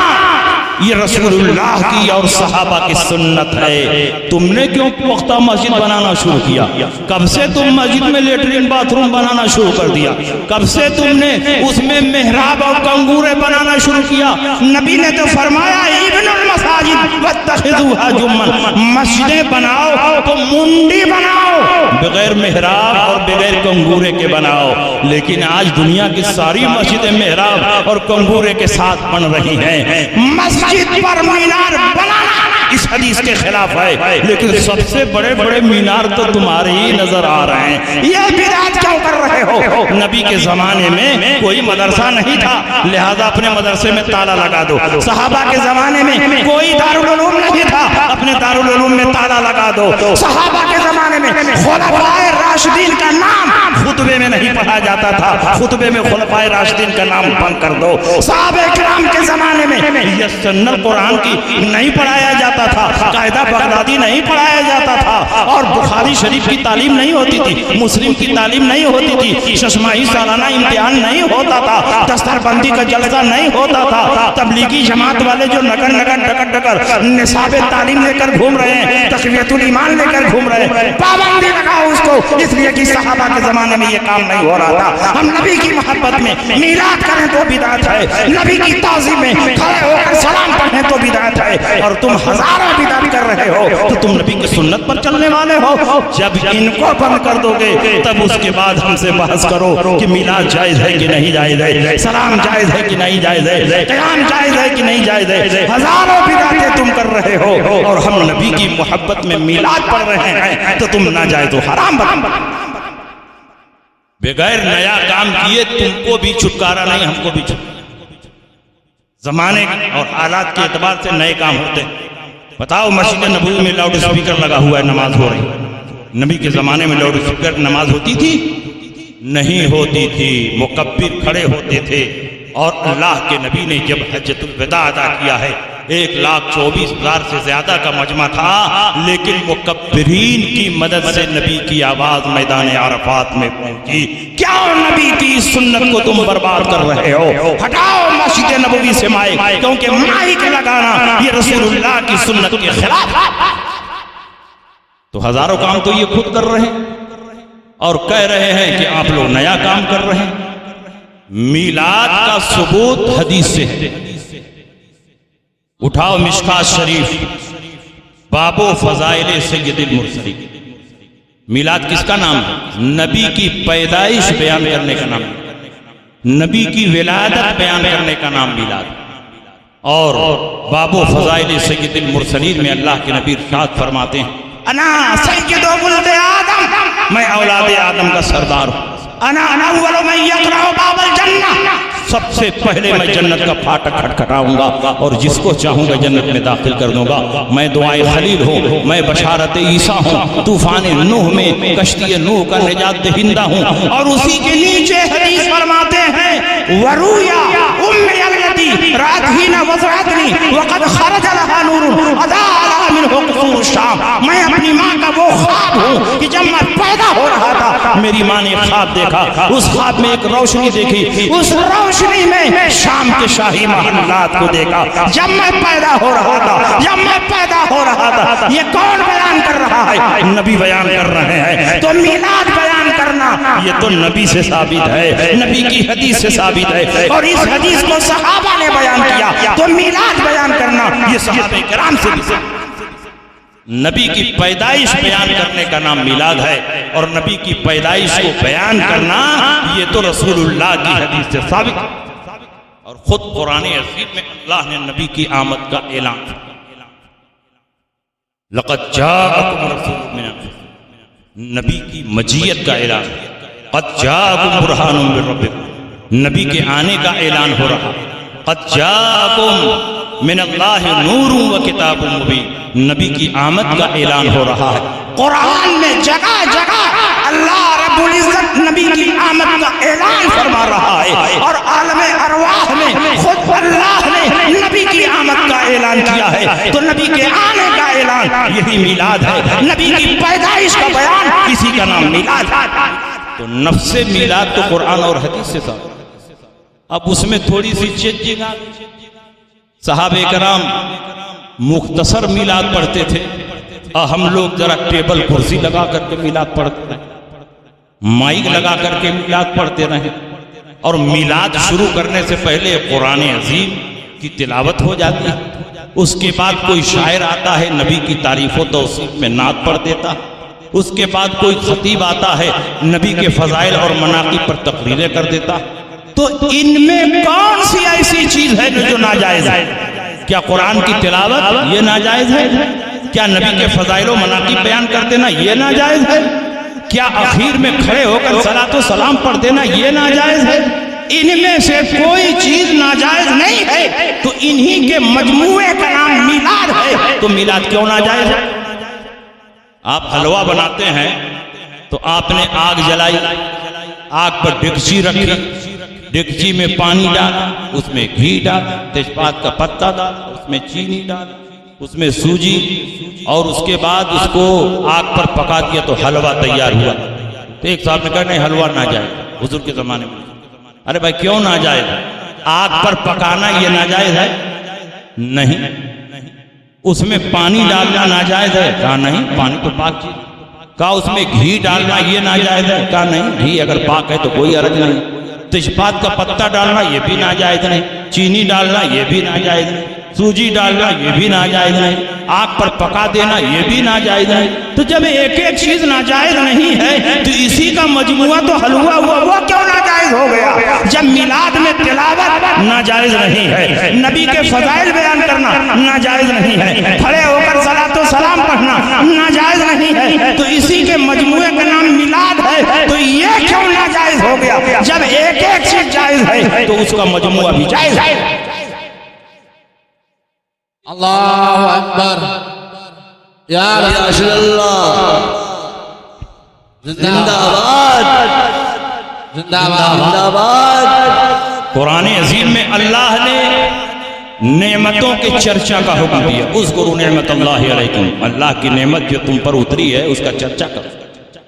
یہ رسول اللہ کی اور صحابہ کی سنت ہے۔ تم نے کیوں پختہ مسجد بنانا شروع کیا؟ کب سے تم مسجد میں لیٹرین باتھ روم بنانا شروع کر دیا؟ کب سے تم نے اس میں محراب اور کنگورے بنانا شروع کیا؟ نبی نے تو فرمایا ابن المساجد واتخذوها جما، مسجدیں بناؤ تو منڈی بناؤ، بغیر محراب اور بغیر کنگورے کے بناؤ۔ لیکن آج دنیا کی ساری مسجدیں محراب اور کنگورے کے ساتھ بن رہی ہیں۔ مسجد پر مینار بنانا اس حدیث کے خلاف ہے، لیکن سب سے بڑے بڑے مینار تو تمہارے ہی نظر آ رہے ہیں۔ یہ بدعت کیوں کر رہے ہو؟ نبی کے زمانے میں کوئی مدرسہ نہیں تھا، لہذا اپنے مدرسے میں تالا لگا دو۔ صحابہ کے زمانے میں کوئی دارالعلوم نہیں تھا، اپنے دارالعلوم میں تالا لگا دو۔ صحابہ کے زمانے میں خلفائے راشدین کا نام خطبے میں نہیں پڑھا جاتا تھا، خطبے میں خلفائے راشدین کا نام بند کر دو۔ صحابہ کرام کے زمانے میں یسن القرآن کی نہیں پڑھایا جاتا تھا، قاعدہ بغدادی نہیں پڑھایا جاتا تھا، اور بخاری شریف کی تعلیم نہیں ہوتی تھی، مسلم کی تعلیم نہیں ہوتی تھی، ششماہی سالانہ امتحان نہیں ہوتا تھا، دستار بندی کا جلسہ نہیں ہوتا تھا۔ تبلیغی جماعت والے جو نگر نگر ڈگر ڈگر نصاب تعلیم لے کر گھوم رہے ہیں، تقویت الایمان لے کر گھوم رہے ہیں، پابندی لگاؤ اس کو، اس لیے کہ صحابہ کے زمانے میں یہ کام نہیں ہو رہا تھا۔ ہم نبی کی محبت میں میلاد کریں تو بدعت ہے، نبی کی تعظیم میں کھڑے ہو کر سلام پڑھیں تو بدعت ہے، اور تم ہزاروں بدعت کر رہے ہو تو تم نبی کی سنت پر چلنے والے ہو۔ جب ان کو بند کر دو گے تب اس کے بعد ہم سے بحث کرو کہ میلاد جائز ہے کہ نہیں جائز ہے، سلام جائز ہے کہ نہیں جائز ہے، قیام جائز ہے کہ نہیں جائز ہے۔ ہزاروں بدعتیں تم کر رہے ہو اور ہم نبی کی محبت میں میلاد پڑھ رہے ہیں تو تم ناجائز و حرام بتا۔ بغیر نیا کام کیے تم کو بھی چھٹکارا نہیں، ہم کو بھی چھٹکارا۔ زمانے اور حالات کے اعتبار سے نئے کام ہوتے۔ بتاؤ مسجد نبوی میں لاؤڈ اسپیکر لگا ہوا ہے، نماز ہو رہی، نبی کے زمانے میں لاؤڈ اسپیکر نماز ہوتی تھی؟ نہیں ہوتی تھی، مکبر کھڑے ہوتے تھے، اور اللہ کے نبی نے جب حجۃ الوداع ادا کیا ہے 1,24,000 سے زیادہ کا مجمع تھا، لیکن مکبرین کی مدد سے نبی کی آواز میدان عرفات میں پہنچی۔ کیا نبی کی سنت کو تم برباد کر رہے ہو؟ ہٹاؤ مسجد نبوی سے مائک، کیونکہ مائک لگانا یہ رسول اللہ کی سنت کے خلاف ہے۔ تو ہزاروں کام تو یہ خود کر رہے ہیں اور کہہ رہے ہیں کہ آپ لوگ نیا کام کر رہے ہیں۔ میلاد کا ثبوت حدیث سے ہے۔ اٹھاؤ مشکات شریف، باب فضائل سید المرسلین۔ میلاد کس کا نام ہے؟ نبی کی پیدائش بیان کرنے کا نام، نبی کی ولادت بیان کرنے کا نام میلاد۔ اور باب فضائل سید المرسلین میں اللہ کے نبی ارشاد فرماتے ہیں انا سید ولد آدم، میں اولاد آدم کا سردار ہوں۔ انا اول من یقرع باب الجنہ، سب سے پہلے میں جنت کا پھاٹک کھٹکھٹاؤں گا اور جس کو چاہوں گا جنت میں داخل کر دوں گا۔ میں دعائے خلیل ہوں، میں بشارت عیسیٰ ہوں، طوفان نوح میں کشتی نوح کا نجات دہندہ ہوں۔ اور اسی کے نیچے حدیث فرماتے ہیں ورویا امی التی رات ہی نہ وضعتنی وقد خرج لها نور اضاء لها منه حضور شام، میں اپنی ماں کا وہ خواب ہوں کہ جب میں پیدا ہو رہا تھا میری ماں نے خواب دیکھا، اس خواب میں ایک روشنی دیکھی، اس روشنی میں شام کے شاہی محلات کو دیکھا۔ جب میں پیدا ہو رہا تھا، جب میں پیدا ہو رہا تھا، یہ کون بیان کر رہا ہے؟ نبی بیان کر رہے ہیں۔ تو میلاد بیان کرنا یہ تو نبی سے ثابت ہے، نبی کی حدیث سے ثابت ہے، اور اس حدیث کو صحابہ نے بیان کیا۔ تو میلاد بیان کرنا یہ صحابہ کرام سے بھی نبی کی پیدائش بیان کرنے کا نام میلاد ہے، اور نبی کی پیدائش کو بیان کرنا یہ تو رسول اللہ کی حدیث سے ثابت ہے۔ اور خود قرآن عظیم میں اللہ نے نبی کی آمد کا اعلان کیا، لقد جاءکم رسول من انفسکم، نبی کی مجیت کا اعلان، قد جاءکم برہان من ربکم، نبی کے آنے کا اعلان ہو رہا، قد جاءکم من اللہ نور و کتاب مبین، نبی کی آمد کا اعلان ہو رہا ہے۔ قرآن میں جگہ جگہ اللہ رب العزت نبی کی آمد کا اعلان فرما رہا ہے، اور عالم ارواح میں خود اللہ نے نبی کی آمد کا اعلان کیا ہے۔ تو نبی کے آنے کا اعلان یہی میلاد ہے، نبی کی پیدائش کا بیان اسی کا نام میلاد ہے۔ تو نفس میلاد تو قرآن اور حدیث سے تھا، اب اس میں تھوڑی سی چینجنگ آ گئی۔ صحابہ کرام مختصر میلاد پڑھتے تھے، اور ہم لوگ ذرا ٹیبل کرسی لگا کر کے میلاد پڑھتے رہے، مائک لگا کر کے میلاد پڑھتے رہے، اور میلاد شروع کرنے سے پہلے قرآن عظیم کی تلاوت ہو جاتی ہے، اس کے بعد کوئی شاعر آتا ہے نبی کی تعریف و توصیف میں نعت پڑھ دیتا، اس کے بعد کوئی خطیب آتا ہے نبی کے فضائل اور مناقب پر تقریریں کر دیتا۔ تو ان میں کون سی ایسی چیز ہے جو ناجائز ہے؟ کیا قرآن کی تلاوت یہ ناجائز ہے؟ کیا نبی کے فضائل و مناقب بیان کر دینا یہ ناجائز ہے؟ کیا اخیر میں کھڑے ہو کر صلاۃ و سلام پڑھ دینا یہ ناجائز ہے؟ ان میں سے کوئی چیز ناجائز نہیں ہے، تو انہی کے مجموعے کا نام میلاد ہے۔ تو میلاد کیوں ناجائز ہے؟ آپ حلوہ بناتے ہیں تو آپ نے آگ جلائی، آگ پر ڈگچی رکھی، ڈگچی میں پانی ڈالا، اس میں گھی ڈالا، تیجپات کا پتا ڈالا، اس میں چینی ڈالا، اس میں سوجی، اور اس کے بعد اس کو آگ پر پکا دیا تو حلوہ تیار ہوا۔ تو ایک صاحب نے کہا نہیں حلوہ ناجائز، حضور کے زمانے میں۔ ارے بھائی کیوں ناجائز؟ آگ پر پکانا یہ ناجائز ہے؟ نہیں۔ اس میں پانی ڈالنا ناجائز ہے؟ کہا نہیں، پانی تو پاک چیز۔ کہا اس میں گھی ڈالنا یہ ناجائز ہے؟ کہا نہیں، گھی اگر پاک ہے تو کوئی حرج نہیں۔ تیجپات کا پتا ڈالنا یہ بھی ناجائز نہیں، چینی ڈالنا یہ بھی ناجائز نہیں، سوجی ڈالنا یہ بھی ناجائز نہیں، آگ پر پکا دینا یہ بھی ناجائز نہیں۔ تو جب ایک ایک چیز ناجائز نہیں ہے تو اسی کا مجموعہ تو حلوہ ہوا، وہ کیوں ناجائز ہو گیا؟ جب میلاد میں تلاوت ناجائز نہیں ہے، نبی کے فضائل بیان کرنا ناجائز نہیں ہے، کھڑے ہو کر صلاۃ و سلام پڑھنا ناجائز نہیں ہے، تو اسی کے مجموعے کا نام میلاد ہے، تو یہ کیوں ناجائز ہو گیا؟ جب ایک ایک چیز جائز ہے تو اس کا مجموعہ بھی جائز ہے۔ اللہ اکبر، یا رسول اللہ زندہ باد، زندہ باد۔ زندہ باد۔ قرآن عظیم میں اللہ نے نعمتوں کے چرچا کا حکم دیا، اذکروا نعمت اللہ علیکم، اللہ کی نعمت جو تم پر اتری ہے اس کا چرچا کرو۔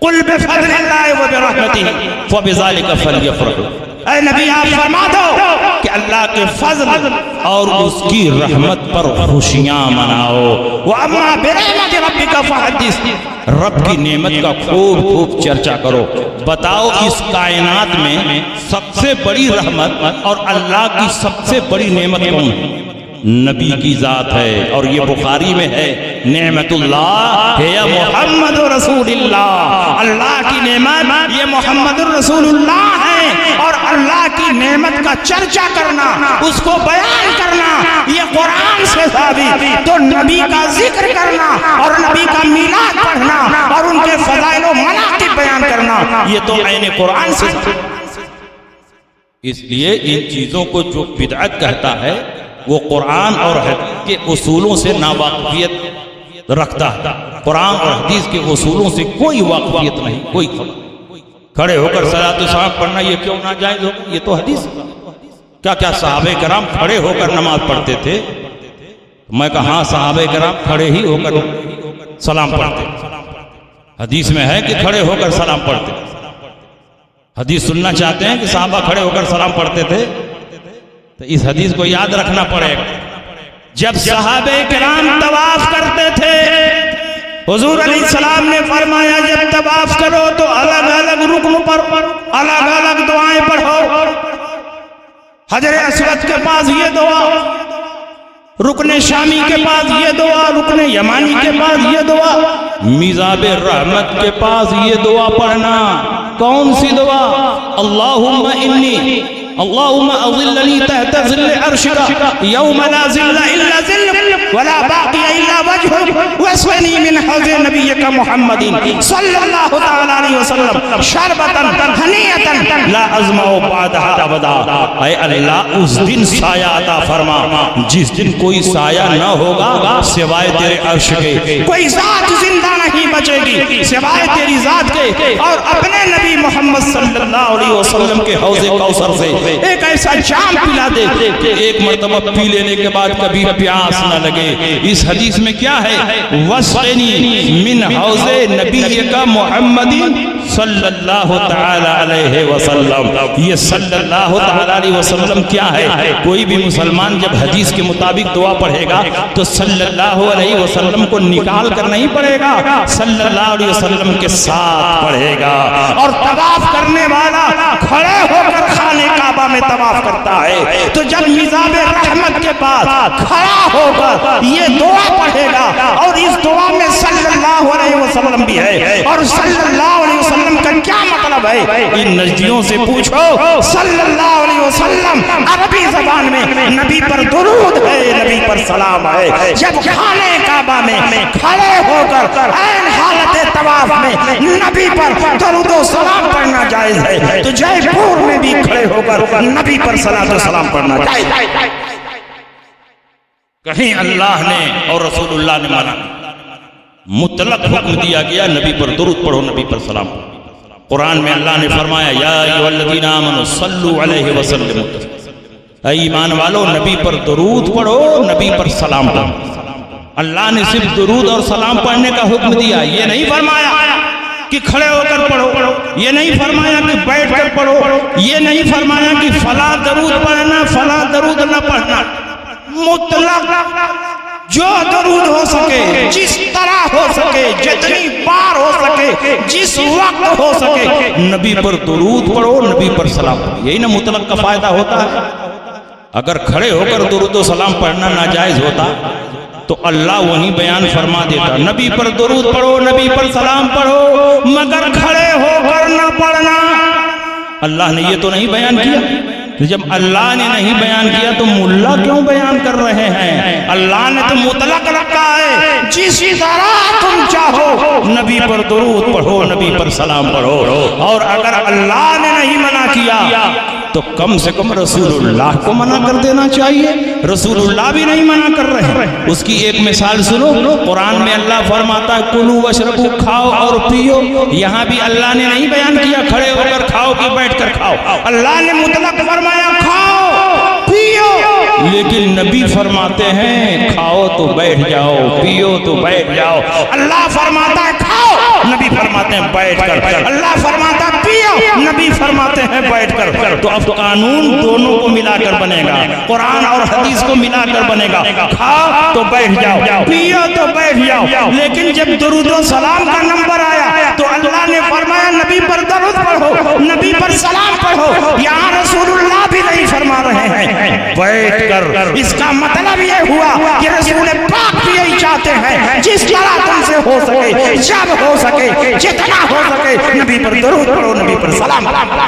قل بفضل اللہ وبرحمتہ فبذلک فلیفرحوا، اے نبی آپ فرما دو کہ اللہ کے فضل اور اس کی رحمت پر خوشیاں مناؤ۔ وَأَمَّا بِنِعْمَتِ رَبِّكَ فَحَدِّثْ، رب کی نعمت کا خوب خوب چرچا کرو، بتاؤ اس کائنات میں سب سے بڑی رحمت اور اللہ کی سب سے بڑی نعمت کون ہے؟ نبی کی ذات ہے، اور یہ بخاری میں ہے، نعمت اللہ ہے محمد رسول اللہ، اللہ کی نعمت یہ محمد رسول اللہ ہے، اور اللہ کی نعمت کا چرچا کرنا، اس کو بیان کرنا یہ قرآن سے ثابت۔ تو نبی کا ذکر کرنا اور نبی کا میلاد پڑھنا اور ان کے فضائل و مناقب بیان کرنا یہ تو عین قرآن سے ثابت۔ اس لیے ان چیزوں کو جو بدعت کہتا ہے وہ قرآن اور حدیث کے اصولوں سے ناواقفیت رکھتا ہے، قرآن اور حدیث کے اصولوں سے کوئی واقفیت نہیں، کوئی خبر۔ کھڑے ہو کر صلاۃ و سلام پڑھنا یہ کیوں ناجائز ہو؟ یہ تو حدیث ہے۔ کیا کیا صحابہ کرام کھڑے ہو کر نماز پڑھتے تھے؟ میں کہا ہاں صحابہ کرام کھڑے ہی ہو کر سلام پڑھتے. حدیث میں ہے کہ کھڑے ہو کر سلام پڑھتے. حدیث سننا چاہتے ہیں کہ صحابہ کھڑے ہو کر سلام پڑھتے تھے؟ تو اس حدیث کو یاد رکھنا پڑے گا. جب صحابہ کرام طواف کرتے تھے حضور علیہ السلام نے فرمایا جب طواف کرو تو الگ الگ رکن پر الگ الگ دعائیں پڑھو. حجر اسود کے پاس یہ دعا، رکن شامی کے پاس یہ دعا، رکن یمانی کے پاس یہ دعا، میزاب رحمت کے پاس یہ دعا پڑھنا. کون سی دعا؟ اللہم انی اللہم اظلنی تحت ظل عرشک یوم لا ظل الا ظلک ولا باقی الا وجہک واسقنی من حوض نبیک محمد صلی اللہ تعالی علیہ وسلم شربتا ہنیتا لا ازمع بعدها ابدا. اے اللہ اس دن سایہ عطا فرما جس دن کوئی سایہ نہ ہوگا سوائے تیرے عرش کے، کوئی ذات زندہ نہیں بچے گی سوائے تیری ذات کے، اور اپنے نبی محمد صلی اللہ علیہ وسلم کے حوض کوثر سے ایک ایسا جام پلا دے کہ ایک مرتبہ پی لینے کے بعد کبھی پیاس نہ لگے. اس حدیث میں کیا ہے؟ وَاسْقِنِي مِنْ حَوْضِ نَبِيِّكَ مُحَمَّدٍ صلی اللہ تعالی علیہ وسلم. یہ صلی اللہ تعالی علیہ وسلم کیا ہے؟ کوئی بھی مسلمان جب حدیث کے مطابق دعا پڑھے گا تو صلی اللہ علیہ وسلم کو نکال کر نہیں پڑھے گا، صلی اللہ علیہ وسلم کے ساتھ پڑھے گا. اور طواف کرنے والا کھڑے ہو کر خانے کعبہ میں طواف کرتا ہے تو جب میزاب رحمت کے پاس کھڑا ہو کر یہ دعا پڑھے گا، اور اس دعا میں صلی اللہ علیہ وسلم بھی ہے. اور صلی اللہ علیہ وسلم کا کیا مطلب ہے؟ ان نجدیوں سے پوچھو. صلی اللہ علیہ وسلم عربی زبان میں نبی پر درود ہے، نبی پر سلام ہے. جب خانے کعبہ میں کھڑے ہو کر عین حالت طواف میں نبی پر درود و سلام پڑھنا جائز ہے تو جے پور میں بھی کھڑے ہو کر نبی پر صلاۃ و سلام پڑھنا جائز. کہیں اللہ نے اور رسول اللہ نے مانا مطلق حکم دیا گیا نبی پر درود پڑھو، نبی پر سلام پڑھو. قرآن میں اللہ نے فرمایا یا ایھا الذین آمنوا صلوا علیہ وسلم، اے ایمان والو نبی پر درود پڑھو، نبی پر سلام پڑھو. اللہ نے صرف درود اور سلام پڑھنے کا حکم دیا، یہ نہیں فرمایا کہ کھڑے ہو کر پڑھو، یہ نہیں فرمایا کہ بیٹھ کر پڑھو، یہ نہیں فرمایا کہ فلاں درود پڑھنا فلاں درود نہ پڑھنا. مطلق جو درود ہو سکے، جس طرح ہو سکے، جتنی بار ہو سکے، جس وقت ہو سکے، نبی پر درود پڑھو، نبی پر سلام پڑھو. یہی نا مطلق کا فائدہ ہوتا ہے. اگر کھڑے ہو کر درود و سلام پڑھنا ناجائز ہوتا تو اللہ وہیں بیان فرما دیتا نبی پر درود پڑھو، نبی پر سلام پڑھو، مگر کھڑے ہو کر نہ پڑھنا. اللہ نے یہ تو نہیں بیان کیا. جب اللہ نے نہیں بیان کیا تو ملا کیوں بیان کر رہے ہیں؟ اللہ نے تو مطلق رکھا ہے جس طرح تم چاہو نبی پر درود پڑھو، نبی پر سلام پڑھو. اور اگر اللہ نے نہیں منع کیا تو کم سے کم رسول اللہ کو منع کر دینا چاہیے. رسول اللہ بھی نہیں منع کر رہے. اس کی ایک مثال سنو. قرآن میں اللہ فرماتا ہے کلو وشربو، کھاؤ اور پیو. یہاں بھی اللہ نے نہیں بیان کیا کھڑے ہو کر کھاؤ کہ بیٹھ کر کھاؤ. اللہ نے مطلق فرمایا کھاؤ پیو، لیکن نبی فرماتے ہیں کھاؤ تو بیٹھ جاؤ، پیو تو بیٹھ جاؤ. اللہ فرماتا ہے کھاؤ، نبی فرماتے ہیں بیٹھ کر. اللہ فرماتا ہے پیو، نبی فرماتے ہیں بیٹھ کر. تو اب قانون دونوں کو ملا کر بنے گا، قرآن اور حدیث کو ملا کر بنے گا. کھاؤ تو بیٹھ جاؤ، پیو تو بیٹھ جاؤ. لیکن جب درود و سلام کا نمبر آیا تو اللہ نے فرمایا نبی پر درود پڑھو، نبی پر سلام پڑھو. یہاں رسول اللہ بھی نہیں فرما رہے ہیں بیٹھ کر. اس کا مطلب یہ ہوا کہ رسول پاک بھی یہی چاہتے ہیں جس طرح تم سے ہو سکے، جب ہو سکے، جتنا ہو سکے نبی پر درود پڑھو، نبی پر سلام پڑھو.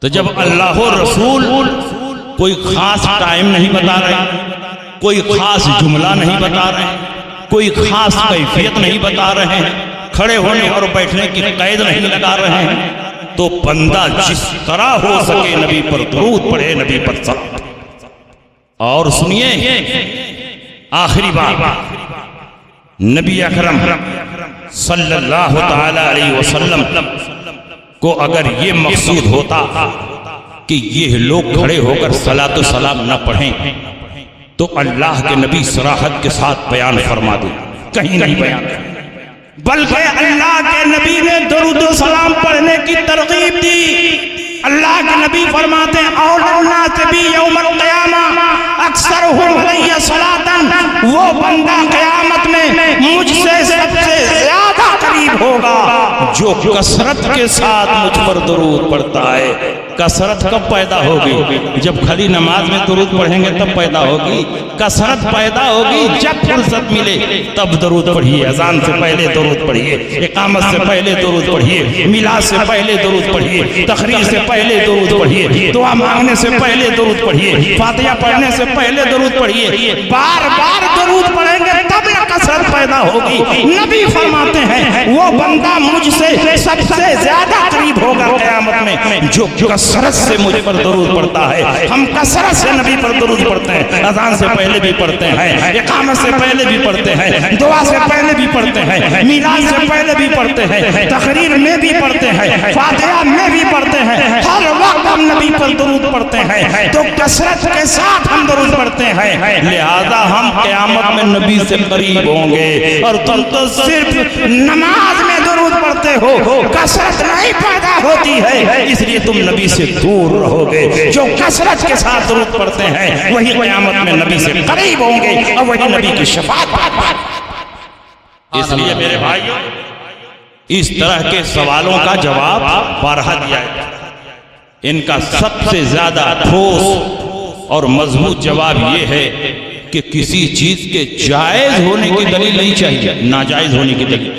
تو جب اللہ و رسول کوئی خاص ٹائم نہیں بتا رہے، کوئی خاص جملہ نہیں بتا رہے، کوئی خاص کیفیت نہیں بتا رہے ہیں، کھڑے ہونے اور بیٹھنے کی قید نہیں لگا رہے ہیں، تو بندہ جس طرح ہو سکے نبی پر درود پڑھے، نبی پر سلام پڑھے. اور سنیے آخری بات، نبی اکرم صلی اللہ تعالی علیہ وسلم کو اگر یہ مقصود ہوتا کہ یہ لوگ کھڑے ہو کر صلاۃ و سلام نہ پڑھیں تو اللہ کے نبی صراحت کے ساتھ بیان فرما دے، کہیں نہیں بیان کریں، بلکہ اللہ کے نبی نے درود و سلام پڑھنے کی ترغیب دی۔ اللہ کے نبی فرماتے ہیں اول الناس بی یوم القیامہ اکثرہم علی صلاۃ، وہ بندہ قیامت میں مجھ سے سب سے زیادہ قریب ہوگا جو کثرت کے ساتھ مجھ پر درود پڑھتا ہے۔ کثرت کب پیدا ہوگی؟ جب کھلی نماز میں درود پڑھیں گے تب پیدا ہوگی۔ کثرت پیدا ہوگی جب فرصت ملے تب درود پڑھیے، اذان سے پہلے درود پڑھیے، اقامت سے پہلے درود پڑھیے، میلاد سے پہلے درود پڑھیے، تقریر سے پہلے درود پڑھیے، دعا مانگنے سے پہلے درود پڑھیے، فاتحہ پڑھنے سے پہلے درود پڑھیے۔ بار بار درود پڑھیں گے تب یہ کثرت پیدا ہوگی۔ نبی فرماتے ہیں وہ بندہ مجھ سے سب سے زیادہ قریب ہوگا قیامت میں جو کثرت سے مجھ پر درود پڑھتا ہے۔ ہم کثرت سے نبی پر درود پڑھتے ہیں، اذان سے پہلے بھی پڑھتے ہیں، اقامت سے پہلے بھی پڑھتے ہیں، دعا سے پہلے بھی پڑھتے ہیں، میلاد سے پہلے بھی پڑھتے ہیں، تقریر میں بھی پڑھتے ہیں، فاتحہ میں بھی پڑھتے ہیں، ہر وقت ہم نبی پر درود پڑھتے ہیں، تو کثرت کے ساتھ ہم درود پڑھتے ہیں، لہذا ہم قیامت میں نبی سے قریب ہوں گے۔ اور تم تو صرف نماز میں درود پڑھتے ہو، کثرت نہیں پیدا ہوتی ہے، اس لیے تم نبی سے دور رہو گے۔ جو کثرت کے ساتھ درود پڑھتے ہیں وہی قیامت میں نبی سے قریب ہوں گے اور وہی نبی کی شفاعت پائیں گے۔ اس لیے میرے بھائیوں اس طرح کے سوالوں کا جواب بارہا دیا ہے، ان کا سب سے زیادہ ٹھوس اور مضبوط جواب یہ ہے کہ کسی چیز کے جائز ہونے کی دلیل نہیں چاہیے، ناجائز ہونے کی دلیل۔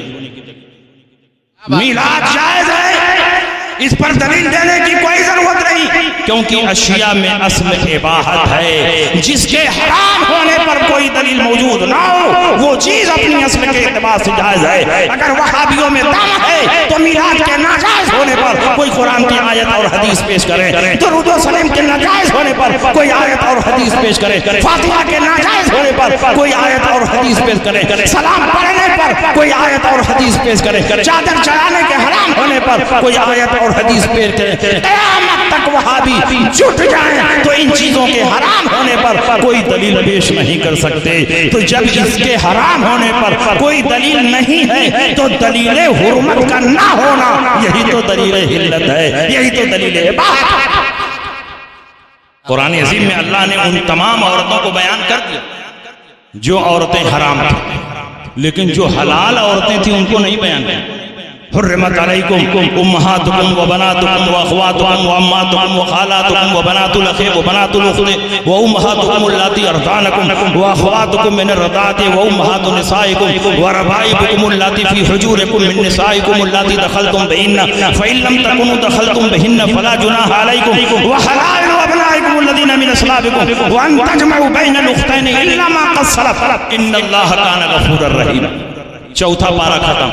میلاد جائز ہے، اس پر دلیل دینے کی کوئی ضرورت نہیں، کیونکہ اشیاء میں اصل اباحت ہے، جس کے حرام ہونے پر کوئی دلیل موجود نہ ہو وہ چیز اپنی اصل کے اعتبار سے جائز ہے۔ اگر وہابیوں میں دم ہے تو میلاد کے ناجائز ہونے پر کوئی قرآن کی آیت اور حدیث پیش کرے، درود و سلام کے ناجائز ہونے پر کوئی آیت اور حدیث پیش کرے، فاتحہ کے ناجائز ہونے پر کوئی آیت اور حدیث پیش کرے، سلام پڑھنے پر کوئی آیت اور حدیث پیش کرے، چادر چڑھانے کے حرام ہونے پر کوئی آیت اور حدیث پیش کرے۔ قیامت تک وہابی جٹ جائیں تو ان چیزوں کے حرام ہونے پر کوئی دلیل پیش نہیں کر سکتے۔ تو جب اس کے حرام ہونے پر کوئی دلیل نہیں ہے تو دلیل حرمت کا نہ ہونا یہی تو دلیل حلت ہے، یہی تو دلیل اباحت ہے۔ قرآن عظیم میں اللہ نے ان تمام عورتوں کو بیان کر دیا جو عورتیں حرام تھیں، لیکن جو حلال عورتیں تھیں ان کو نہیں بیان کیا۔ حرمت علیکم امہاتکم و بناتکم و اخواتکم و اماتکم و خالاتکم و بنات الاخ و بنات الاخت و امہاتکم اللاتی ارضانکم و اخواتکم من الرضاعۃ و امہات نسائکم و ربائبکم اللاتی فی حجورکم من نسائکم اللاتی دخلتم بہن فإن لم تکونوا دخلتم بہن فلا جناح علیکم و حلائل ابنائکم الذین من اصلابکم و ان تجمعوا بین الاختین الا ما قد سلف ان اللہ کان غفورا رحیما۔ چوتھا پارہ ختم،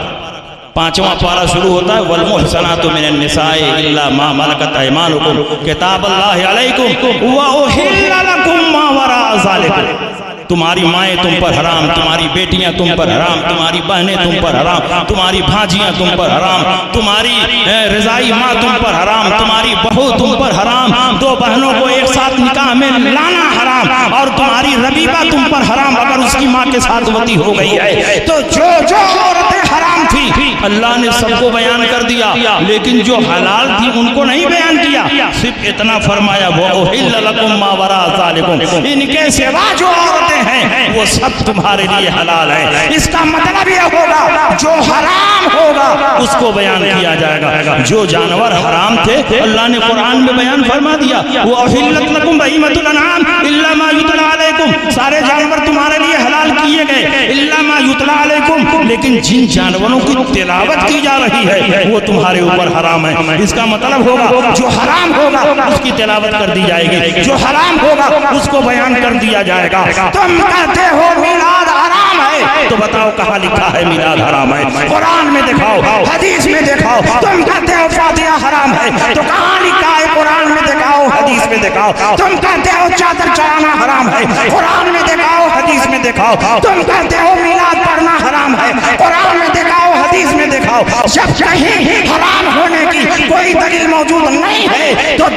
پانچواں پارہ شروع ہوتا ہے والمحصنات من النساء الا ما ملکت ایمانکم کتاب اللہ علیکم واحل لکم ما وراء ذلک۔ تمہاری مائیں تم پر حرام، تمہاری بیٹیاں تم پر حرام، تمہاری بہنیں تم پر حرام، تمہاری بھانجیاں تم پر حرام، تمہاری رضائی ماں تم پر حرام، تمہاری بہو تم پر حرام، دو بہنوں کو ایک ساتھ نکاح میں لانا حرام، اور تمہاری ربیبہ تم پر حرام اگر اس کی ماں کے ساتھ وطی ہو گئی ہے۔ تو جو جو عورتیں حرام تھی اللہ نے سب کو بیان کر دیا، لیکن جو حلال تھی ان کو نہیں بیان کیا، صرف اتنا فرمایا وَأُحِلَّ لَكُمْ مَا وَرَاءَ ذَلِكُمْ، ان کے سوا جو عورتیں ہیں وہ سب تمہارے لیے حلال ہے۔ اس کا مطلب یہ ہوگا جو حرام ہوگا اس کو بیان کیا جائے گا۔ جو جانور حرام تھے اللہ نے قرآن میں بیان فرما دیا وَأُحِلَّتْ لَكُمْ بَهِيمَةُ الْأَنْعَامِ إِلَّا مَا يُتْلَىٰ عَلَيْكُمْ، سارے جانور تمہارے لیے حلال کیے گئے إِلَّا مَا يُتْلَىٰ عَلَيْكُمْ، لیکن جن جانوروں کی تلاوت کی جا رہی ہے وہ تمہارے اوپر حرام ہے۔ اس کا مطلب ہوگا جو حرام ہوگا اس کی تلاوت کر دی جائے گی، جو حرام ہوگا اس کو بیان کر دیا جائے گا۔ تم کہتے ہو میلاد حرام ہے تو بتاؤ کہاں لکھا ہے میلاد حرام ہے؟ قرآن میں دکھاؤ، حدیث میں دکھاؤ۔ تم کہتے ہو فاتحہ حرام ہے تو کہاں لکھا ہے؟ قرآن میں دکھاؤ، حدیث میں دکھاؤ۔ تم کہتے ہو چادر چڑھانا حرام ہے، قرآن میں دکھاؤ، حدیث میں دکھاؤ۔ تم کہتے ہو میلاد پڑھنا حرام ہے، قرآن میں دکھاؤ، حدیث میں دکھاؤ۔ جب کہیں حرام ہونے کی کوئی دلیل موجود نہیں ہے تو